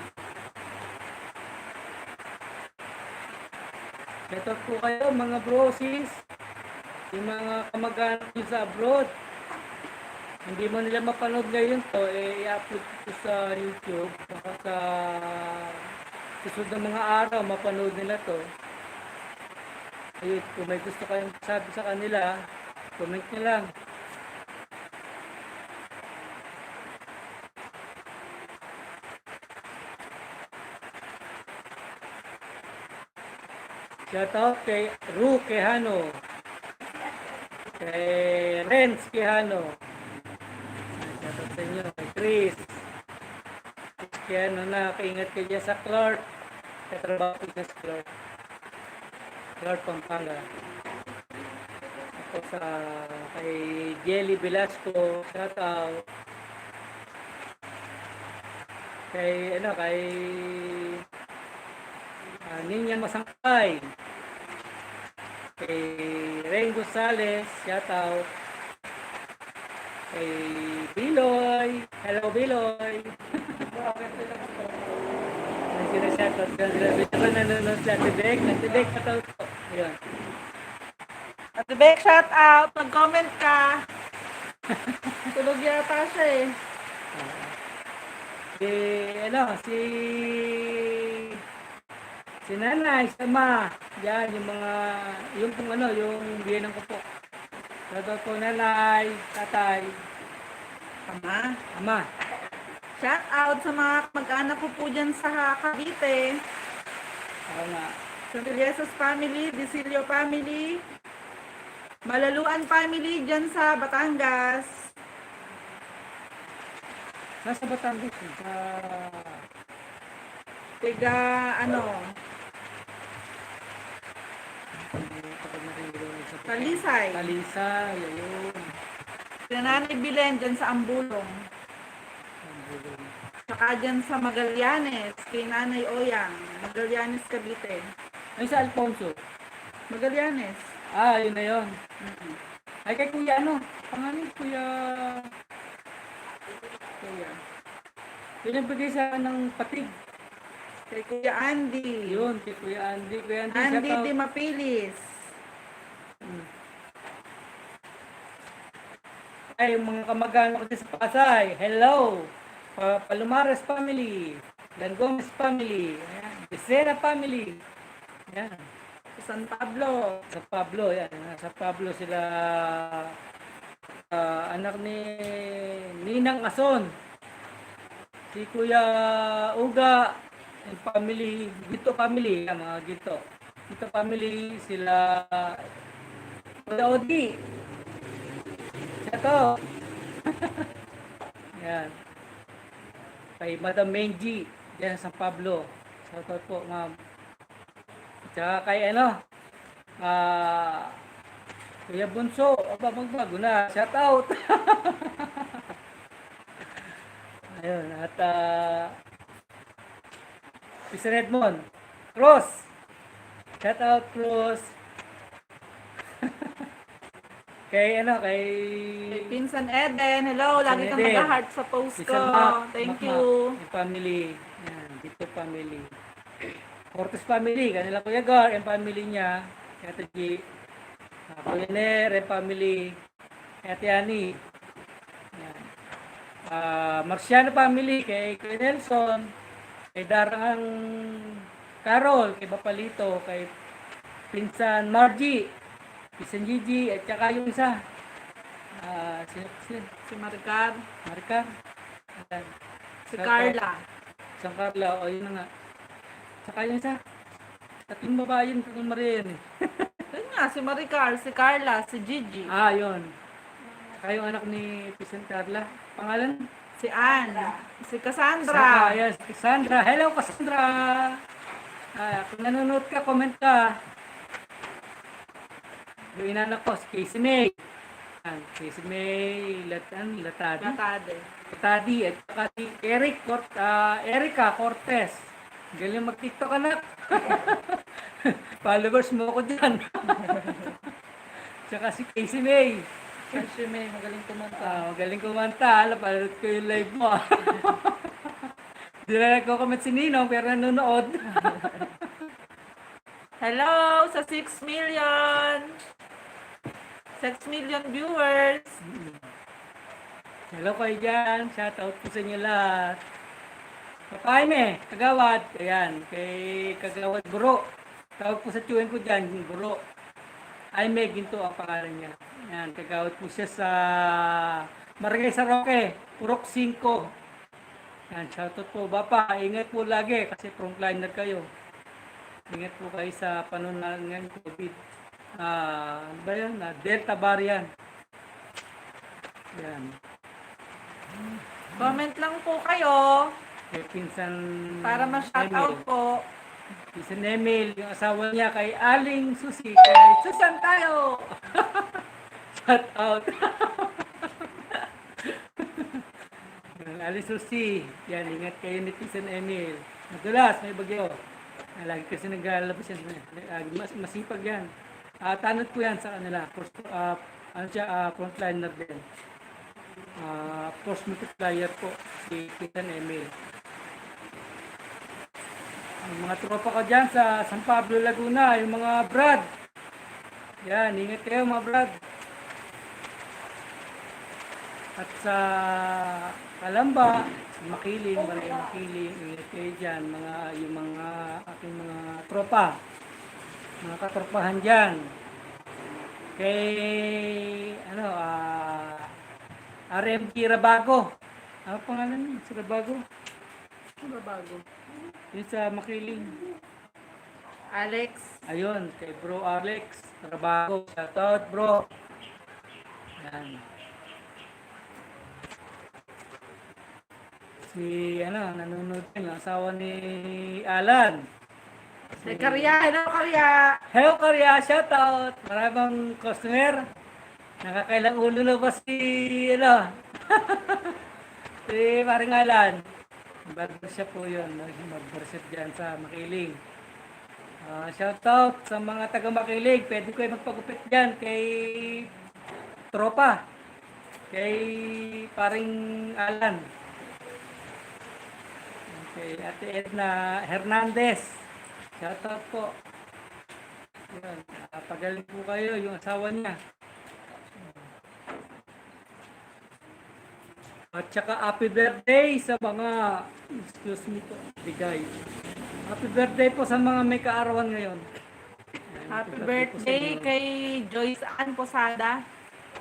Ito po kayo mga brosis, yung mga kamag-anak nyo sa abroad. Hindi mo nila mapanood ngayon to, i-upload ko sa YouTube. Baka sa susunod ng mga araw, mapanood nila to. Ayun, kung may gusto kayong sabi sa kanila, comment nyo lang. Shout out kay Ru Quijano, kay Renz Quijano, shout out sa inyo, kay Chris Quijano na, kaingat kayo dyan sa Clark, katrabaho ko sa Clark, Pampanga. Ako sa kay Jelly Velasco, shout out. Kay Ninyang Masangkay, kay Ray Gonzales, shout out. Kay Biloy, hello Biloy. Shout out ka nila. Nanonood sa Tibek, shout out po. Ayan. Ate Beck, shout out. Mag-comment ka. Tulog yata siya eh. Si nanay, sama. Yan, yung biyenang ko po. Shout po nanay, tatay, ama. Shout out sa mga mag-anak ko po dyan sa Cavite. Oo nga. Sa Villesos family, Disilio family, Malaluan family dyan sa Batangas. Nasa Batangas, sa Tiga, Talisay. Talisay, ayun. Sa Nanay Bilen dyan sa Ambulong. Saka dyan sa Magallanes, kay Nanay Oyang, Magallanes, Cavite. Ay, sa Alfonso. Magallanes. Ah, yun na yun. Ay, kay Kuya pangalan Kuya. Yun yung bigay sa akin ng patig. Kay Kuya Andy. Yun, kay Kuya Andy. Kuya Andy, Andy shout out. Di Mapilis. Ay, yung mga kamag-anak ko dyan sa Pasay. Hello! Palumares family. Dan Gomez family. Ayan. Becera family. Ayan. San Pablo. Sa Pablo, yan. Sa Pablo sila anak ni Ninang Ason. Si Kuya Uga and family, Gito family, yan, mga Gito. Gito family, sila Kuya Odi. Siya to. Yan. Kay Madam Menji, yan sa Pablo. Shoutout po, ma'am. Tsaka kay Kuya Bunso, magbago na, shout out. Ayun, at Mr. Edmond, Cross, shout out Cross. Kay Kay Pinsan Eden. Hello, lagi kang Eden. nag-heart sa post ko. Thank you. Yung family, yan, dito family. Cortes family, kanila Kuya Gar, yung family niya, Ate G, Kuya Ner, yung family, Ate Ani, yan. Marciano family, kay Kuya Nelson, kay Darang Carol, kay Bapalito, kay Pinsan Margie, Pinsan Gigi, at saka yung isa, Si Maricar. Maricar, ayan. Si Carla. San Carla, o yun na nga. Saka yung isa, tatlong babae yun, tatlong Maria yun eh. Yun nga, si Maricar, si Carla, si Gigi. Ah, yun. Saka yung anak ni Pisan Carla, pangalan? Si Anne. Si Cassandra. Yes, Cassandra. Hello, Cassandra! Kung nanonood ka, comment ka. Yung inanak ko, si Casey May. Casey May, Latadi. Latadi, at saka si Erica Cortez. Galing mag-TikTok, anak. Followers mo ko dyan. Tsaka si Casey May. Sashimi, magaling kumanta. Magaling kumanta. Napanood ko yung live mo. Di na nagko-comment si Ninong pero nanonood. Hello sa 6 million! 6 million viewers! Hello kayo dyan. Shoutout po sa inyo lahat. Papaime, Kagawad. Ayan, kay Kagawad Guro. Tawag po sa tiyuhin ko dyan, yung Guro. Aime, ginto ang pangalan niya. Ayan, Kagawad po siya sa Barangay Saroque, Purok 5. Ayan, shoutout po. Bapa, ingat po lagi kasi frontliner kayo. Ingat po kayo sa panunal ng COVID. Ano ba yan? Delta variant. Ayan. Comment lang po kayo Kay Pinsan para ma-shoutout Emil. po. Pinsan Emil, yung asawa niya kay Aling Susi. Kay Susan tayo! Shoutout. Aling Susi. Yan, ingat kayo ni Pinsan Emil. Madulas, may bagyo. Lagi kasi naglalabas yan. Masipag yan. Tanod po yan sa kanila. Frontliner din. Force multiplier po si Pinsan Emil. Ang mga tropa ko dyan sa San Pablo, Laguna, yung mga brad. Yan, ingat kayo mga brad. At sa Kalamba, Makiling, Barangay Makiling, ingat kayo dyan, yung mga aking mga tropa. Mga katropahan dyan. Kay, RMG Rabago. Ano pangalan niya? Si Rabago? Babago. Yun sa Makiling. Alex. Ayun, kay Bro Alex Rabago. Shoutout bro. Yan. Si, nanonood din, yung asawa ni Alan. Si Karya. Hello, Karya. Hello Korea, shoutout. Maraming customer. Nakakailang ulo na ba si, si Maring Alan. Barbershop po yun. Barbershop dyan sa Makiling. Shoutout sa mga taga Makiling. Pwede ko magpagupit dyan kay Tropa. Kay Paring Alan. Kay Ate Edna Hernandez. Shoutout po. Yun. Pagaling po kayo yung asawa niya. At saka happy birthday sa mga, excuse me po, bigay. Happy birthday po sa mga may kaarawan ngayon. Ayan, Happy po sa birthday inyo. kay Joyce Ann Posada.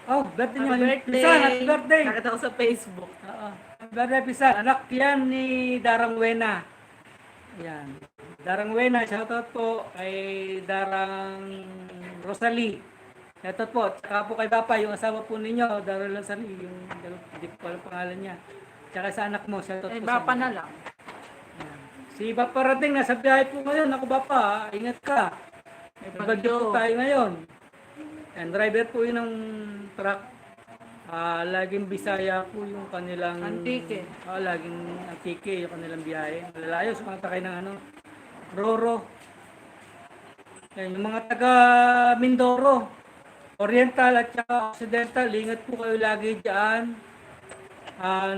Oh, birthday Happy niyo. birthday. Pisan, happy birthday. Nakita ko sa Facebook. Oo. Happy birthday, Pisan. Anak yan ni Darang Wena. Ayan. Darang Wena, shoutout po kay Darang Rosalie. Shoutout po. Tsaka po kay Papa, yung asawa po ninyo, Darang Rosalie, yung hindi ko alam pangalan niya. Tsaka sa anak mo, shoutout Eh, po bapa inyo. na lang. Ayan. Si Papa Rating, nasa biyahe po ngayon. Ako Papa, ingat ka. May bagyo po tayo ngayon. And driver po yun ng truck. Laging Bisaya po yung kanilang... Antique. Laging Antique yung kanilang biyahe. Malalayo, sumakasakay ng Roro. Yan, yung mga taga Mindoro, Oriental at saka Occidental, ingat po kayo lagi dyan.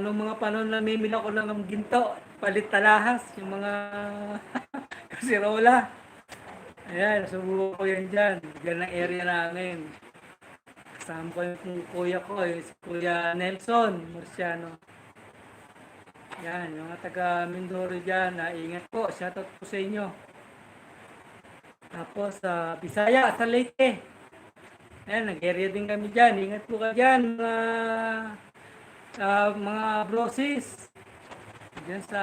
Nung mga panahon na mimila ko lang ng ginto, palit talahas, yung mga kasirola. Ayan, subukan ko yan dyan. Dyan ang area namin. Kasama ko yung kuya ko, si Kuya Nelson Marciano. Yan, yung mga taga Mindoro dyan, ingat po. Shoutout po sa inyo. Tapos sa Bisaya, sa Leyte. Ayan, nag-area din kami dyan. Ingat po kayo dyan, mga brosis. Diyan sa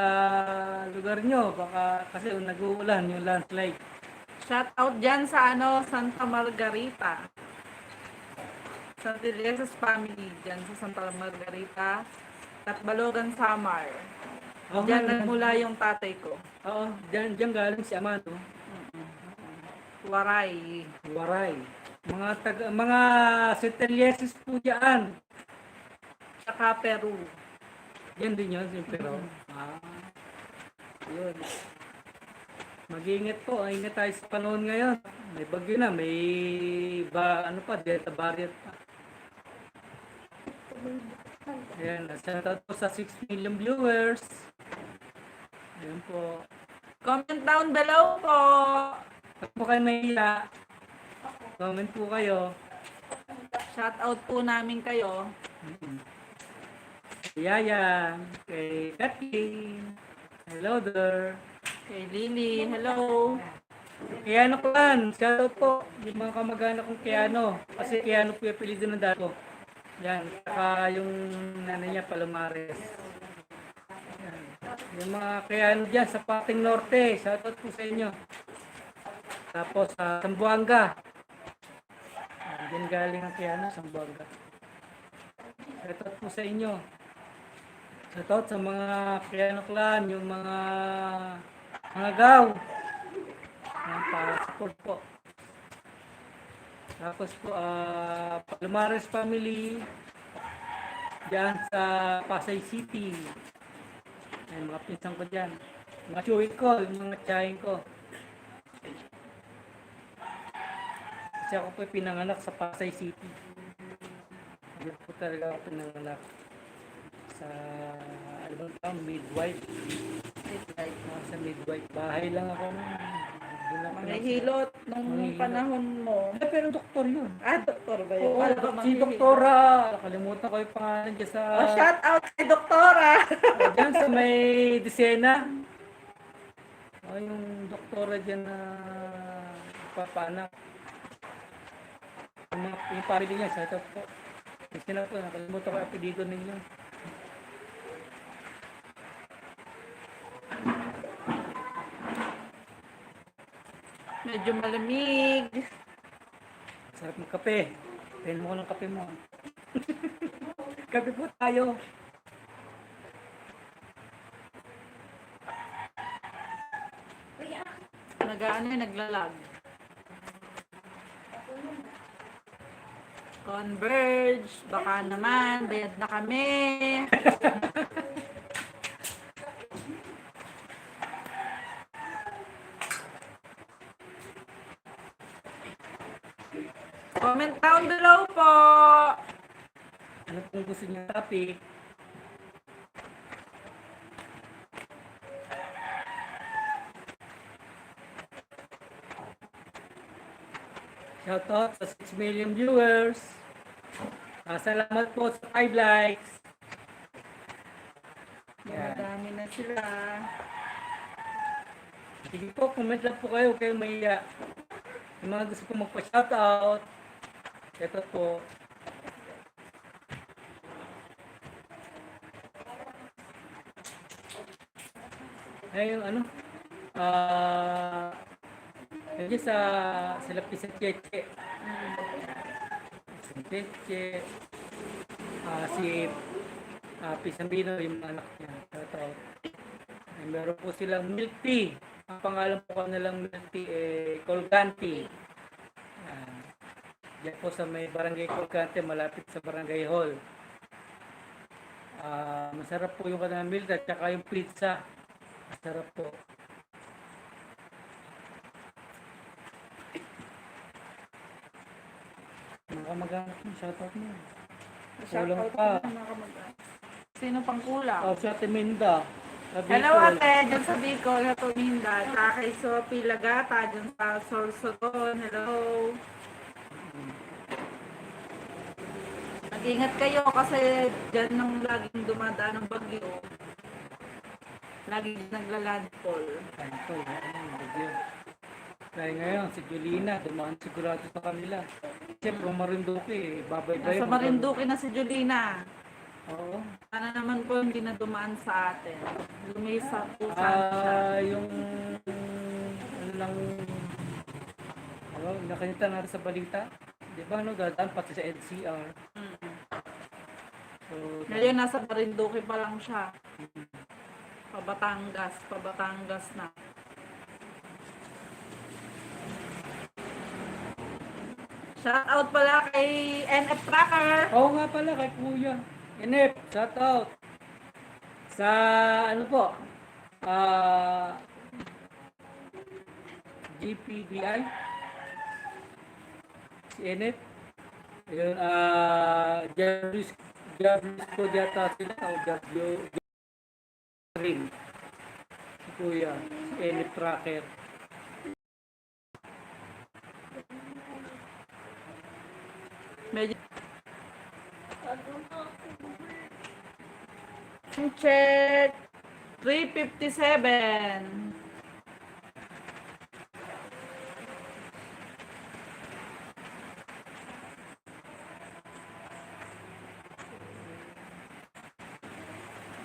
lugar nyo, baka kasi nag-uulan yung landslide. Shout out dyan sa Santa Margarita. Sa Teresa family dyan sa Santa Margarita. Balogan Samar. Oo, Diyan nga, nagmula yung tatay ko. Oo, dyan galing si Ama, no? Waray. Waray. Mga Centelieses po dyan. Saka Peru. Yan din yun, pero. Yun. Mag-iingat po, ingat tayo sa panahon ngayon. May bagyo na, may Delta variant pa. Ayan, shoutout po sa 6 million viewers. Ayan po. Comment down below po. Pag po kayo nahiya, comment po kayo. Shout out po namin kayo. Kay Yayan, kay Kathleen. Hello there. Kay Lily, hello. Kayano ko yan. Shoutout po. Yung mga kamag-anak kong Kayano. Kasi Kayano po yung apelido ng dad ko. Yan. Saka yung nanay niya, Palomares. Yan. Yung mga Kayano dyan sa Pating Norte. Shoutout po sa inyo. Tapos sa Sambuanga. Diyan galing ang Kayano, Sambuanga. Shoutout po sa inyo. Shoutout sa mga Kayano clan, yung mga gaw. Yan, pa-support po. Tapos po, Palomares family dyan sa Pasay City. Yan, mga pinsan ko dyan. Mga chewing ko, yung mga tsahin ko. Kasi ako po pinanganak sa Pasay City. Diyan po talaga ako pinanganak. Sa, ano bang tawag, midwife. Sa midwife. Bahay lang ako. Doon lang ako Manghihilot nung Manghihilot. panahon mo. pero doktor yun. Doktor ba yun? Oo, Wala ba si manghihilot? Doktora. Nakalimutan ko yung pangalan dyan sa... Shout out kay Doktora. Dyan sa may Disena. Yung doktora dyan na papanak. Yung family niya, shout out po. Disena po, nakalimutan ko yung apelido ninyo. Medyo malamig. Sarap ng kape. Tayin mo ko ng kape mo. Kape po tayo. Naglalag. Converge, baka naman, bayad na kami. Comment down below po. Ano kung gusto niyo topic? Shoutout sa 6 million viewers. Salamat po sa 5 likes. Yan. Madami na sila. Sige po, comment lang po kayo, huwag kayong mahiya. Yung mga gusto ko magpa-shoutout. Ito po. Ayun, ano? Nandiyan sa sila Pisa Cheche. Cheche. Si Pisambino, yung mga anak niya. Shoutout. Meron po silang milk tea. Ang pangalan po kanilang milk tea Colgante. Diyan po sa may Barangay Colgante, malapit sa Barangay Hall. Masarap po yung kanilang milk at saka yung pizza. Masarap po. Mga kamag-anak mo, shoutout mo. Kulang pa. Sino pang kulang? Si Ate Minda. Hello ate, dyan sa Bicol, Hato Minda. Tsaka kay Sophie Lagata, dyan sa Sorsogon. Hello. Mag-ingat kayo kasi dyan nang laging dumadaan ng bagyo. Laging naglalandfall. Kaya ngayon, si Julina, dumaan sigurado sa kanila. Siyempre, Marinduque, babay-bay. Nasa Marinduque na si Julina. Oo. Sana naman po hindi na dumaan sa atin. Lumisa po sana siya. Yung, ano lang, nakita natin sa balita. Di ba, dadaan pati sa NCR. So, Ngayon nasa Marinduque pa lang siya. Pabatangas na. Shout out pala kay NF Tracker. Oo nga pala, kay Kuya. Inep, shout out. Sa, ano po, GPDI. Si Inep. Yun, Jobless po yata sila o rin. Si Kuya, si Elite Tracker. Medyo check 357.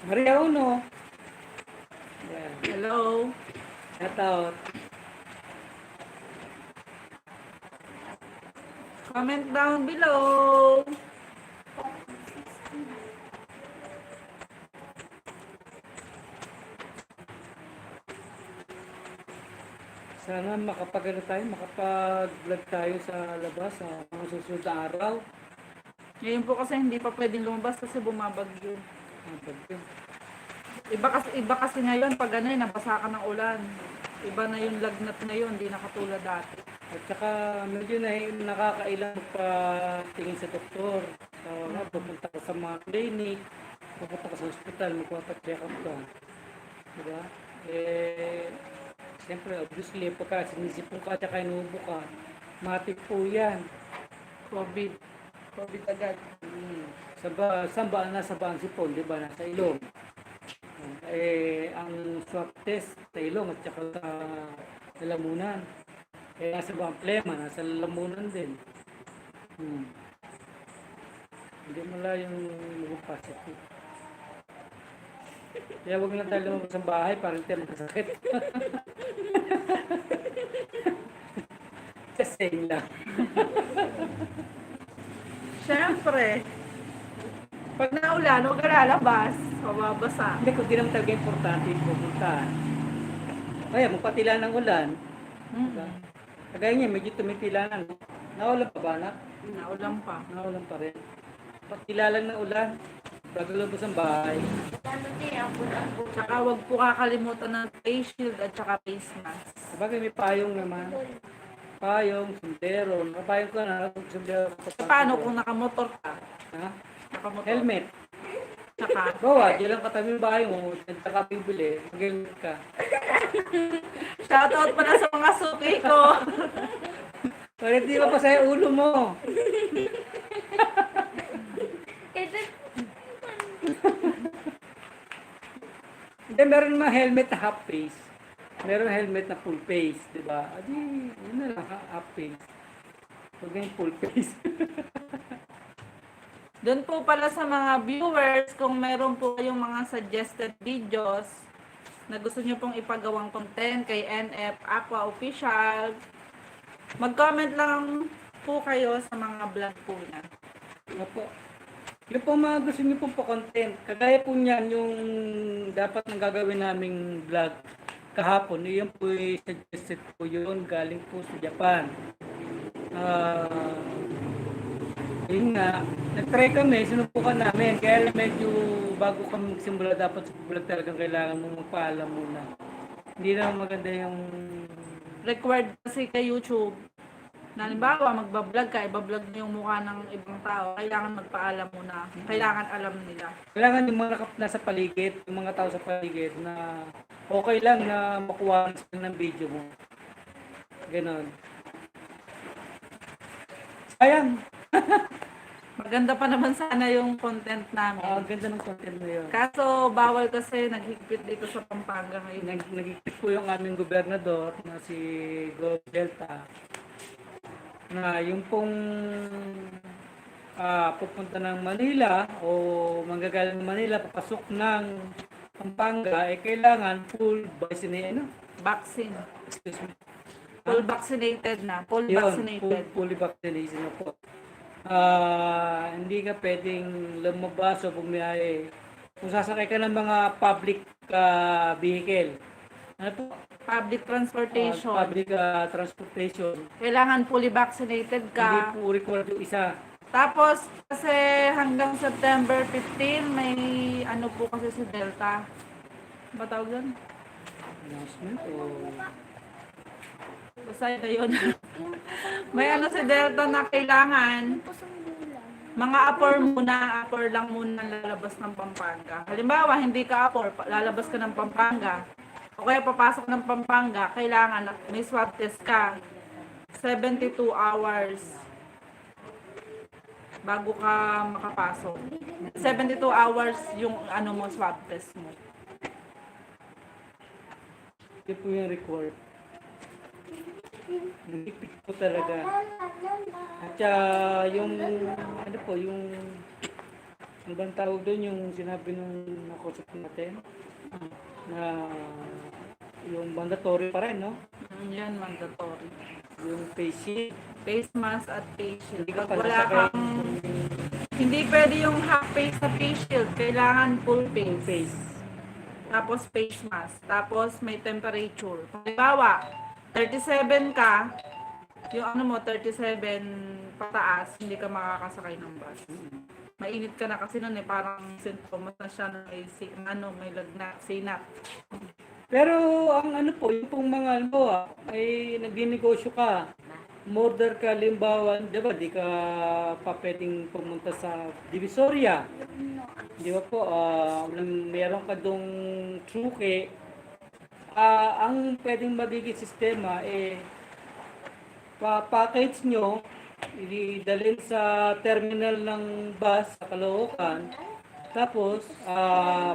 Maria Uno. Yan. Hello. Shout out. Comment down below. Sana makapag-vlog tayo sa labas sa mga susunod na araw. Ngayon po kasi hindi pa pwedeng lumabas kasi bumabagyo. Ang bagyo. Iba kasi ngayon pag ano, nabasa ka ng ulan. Iba na yung lagnat ngayon, hindi na katulad dati. At saka medyo nakakailang pa tingin sa doktor. So, pupunta ka sa mga clinic, pupunta ka sa hospital, magpapacheck up ka. Diba? Siyempre, obviously, pagka sinisipon ka at saka inuubo ka, matik po yan. COVID agad. Saan ba nasa ba ang sipon? Diba? Nasa ilong. Ang swab test sa ilong at saka sa lalamunan. Nasa ba ang plema? Nasa lalamunan din. Hindi mo lang yung magpasok. Kaya huwag lang tayo lumabas ng bahay para hindi tayo magkasakit. Kasi lang. Siyempre, pag naulan, huwag ka lalabas. Mababasa. Hindi, kung di naman talaga importante yung pupunta. Kaya magpatila ng ulan. Kagaya niya, medyo tumitila na. No? Naulan pa ba, anak? Naulan pa. Naulan pa rin. Patila lang ng ulan. Bago lumabas ang bahay. Tsaka huwag po kakalimutan ng face shield at tsaka face mask. Sabagay may payong naman. Payong, sundero. Nakapayong ka na, sundero. Paano kung nakamotor ka? Ha? Nakamotor. Helmet. Tsaka, Bawa, di lang katabi yung bahay mo. At saka bibili. Mag-helmet ka. shoutout pa na sa mga suki ko. Para di ba pa sa'yo ulo mo? Hindi, meron mga helmet na half face. Meron helmet na full face, di ba? Adi, yun na lang, half face. Huwag yung full face. Doon po pala sa mga viewers, kung meron po kayong mga suggested videos na gusto nyo pong ipagawang content kay NF Aqua Official, mag-comment lang po kayo sa mga vlog po niya. Opo. Yung po mga gusto niyo pong pa-content, kagaya po niyan yung dapat nang gagawin naming vlog kahapon, yun po suggested po yun, galing po sa Japan. Yun nga, nag-try kami, sinubukan namin, kaya lang medyo bago kami magsimula dapat sa vlog talagang kailangan mong magpaalam muna. Hindi na maganda yung... Required kasi kay YouTube. Na halimbawa, magbablog ka, ibablog mo yung mukha ng ibang tao, kailangan magpaalam muna. Kailangan alam nila. Kailangan yung mga nasa paligid, yung mga tao sa paligid na okay lang na makuha sila ng video mo. Ganon. Sayang! Maganda pa naman sana yung content namin. Ang ganda ng content na yun. Kaso, bawal kasi naghigpit dito sa Pampanga ngayon. Nagigit po yung aming gobernador na si Go Delta na yung pong pupunta ng Manila o manggagaling ng Manila papasok ng Pampanga kailangan full vaccinated, Vaccine. excuse me. Full vaccinated na. Full vaccinated. Fully vaccinated na po. Hindi ka pwedeng lumabas o bumiyahe. Kung sasakay ka ng mga public vehicle, ano po? Public transportation. Public transportation. Kailangan fully vaccinated Hindi ka. po required yung isa. Tapos, kasi hanggang September 15, may ano po kasi si Delta. Ba tawag yun? Announcement o... Basta yun. May ano si Delta na kailangan Mga upper lang muna lalabas ng Pampanga. Halimbawa, hindi ka upper, lalabas ka ng Pampanga. O kaya papasok ng Pampanga, kailangan may swab test ka. 72 hours bago ka makapasok. 72 hours yung ano mo, swab test mo. Ito po yung record. Nagipit po talaga. At yung, ano po, yung, ano bang tawag doon, yung sinabi nung nakusap natin, na yung mandatory pa rin, no? Yan, mandatory. Yung face shield. Face mask at face shield. Hindi ka Pag pala wala sakay kang, hindi pwede yung half face sa face shield. Kailangan full yung face. face. Tapos face mask. Tapos may temperature. Halimbawa, 37 ka, yung ano mo, 37 pataas, hindi ka makakasakay ng bus. Mainit ka na kasi nun eh, parang sintomas na siya na may, may lagnat, sinat. Pero ang ano po, yung pong mga halimbawa, ay nagdinegosyo ka, murder ka, limbawa, di ba, di ka pa pwedeng pumunta sa Divisoria. Di ba po, meron ka dong truke, ang pwedeng magiging sistema, pa-package nyo, idalhin sa terminal ng bus sa Caloocan, tapos,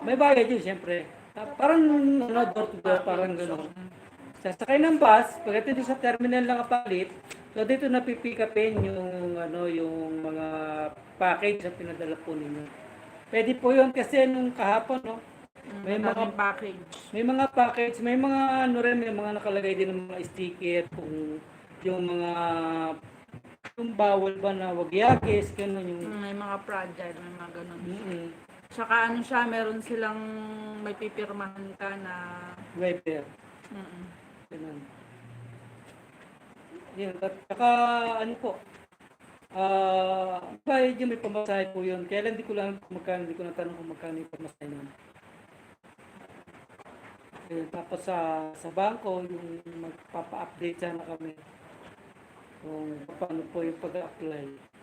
may bayad yun, siyempre. Parang, ano, door to door, parang gano'n. Sasakay ng bus, pagdating doon sa terminal ng kapalit, so dito napipikapin yung, ano, yung mga package na pinadala po ninyo. Pwede po yun kasi nung kahapon, no? May mga package. may mga package, may mga ano rin, may mga nakalagay din ng mga sticker kung yung mga yung bawal ba na wag yakis, gano'n yung May mga fragile, may mga ganun. mm Tsaka ano siya, meron silang may pipirmahan ka na wiper. mm, Ganun. Yan, at saka ano po, bayad yun, may pamasahe po yun. Kaya lang di ko lang kung magkano, di ko natanong kung magkano yung pamasahe nun. Tapos sa bangko, yung magpapa-update sana kami kung paano po yung pag-apply.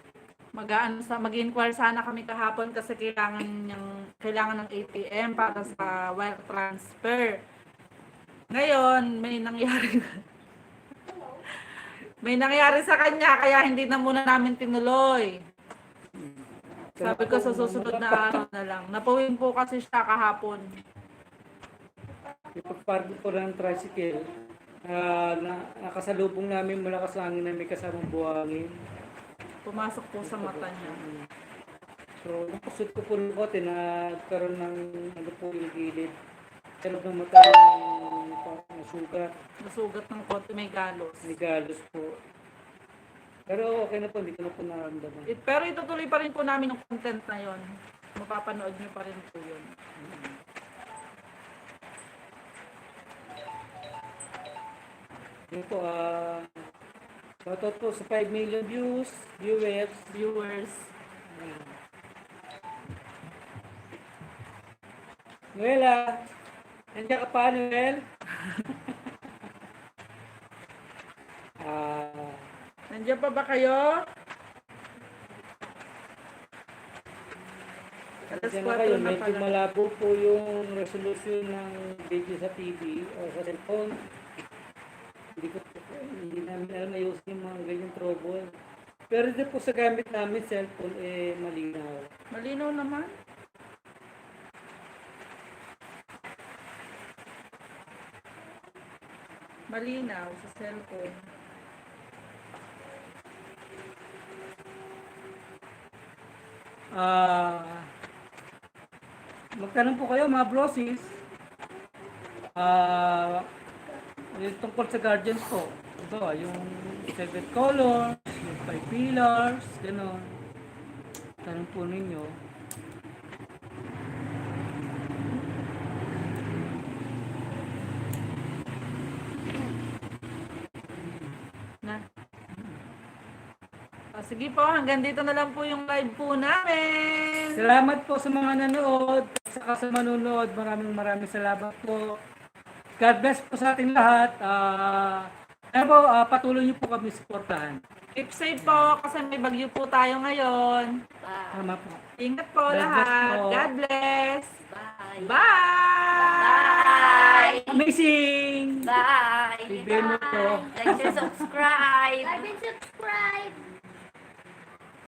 mag-inquire sana kami kahapon kasi kailangan ng ATM para sa wire transfer. Ngayon, may nangyari sa kanya kaya hindi na muna namin tinuloy. Sabi ko sa susunod na araw na lang. Napuwing po kasi siya kahapon. Yung pagparking po ng tricycle, nakasalubong namin malakas ang hangin na may kasamang buhangin. Pumasok po sa mata niya. So, napusot ko po ng kote na karoon ng ano po yung gilid. Sa loob ng mata ng nasugat. Nasugat ng konti, may galos. May galos po. Pero okay na po, hindi ko na po nararamdaman. Pero itutuloy pa rin po namin yung content na yon. Mapapanood niyo pa rin po yun. Yun po, shoutout po sa 5 million viewers. Noela, nandiyan ka pa, Noel? Nandiyan pa ba kayo? Nandiyan na kayo, medyo malabo po yung resolution ng video sa TV o sa cellphone. Hindi namin alam ayusin yung mga ganyang trouble. Pero dito po sa gamit namin cellphone, malinaw. Malinaw naman. Malinaw sa cellphone. Magtanong po kayo mga brosis. Yung tungkol sa guardians po. Ito, yung 7 colors, yung 5 pillars, gano'n. Tanong po ninyo. Na. Sige po, hanggang dito na lang po yung live po namin. Salamat po sa mga nanood, saka sa manunood. Maraming salamat po. God bless po sa ating lahat. Patuloy niyo po kami suportahan. Keep safe po kasi may bagyo po tayo ngayon. Bye. Tama po. Ingat po God bless lahat. po. God bless. Bye. Bye! Amazing! Bye. Bibigyan mo to. Like and subscribe. Like and subscribe.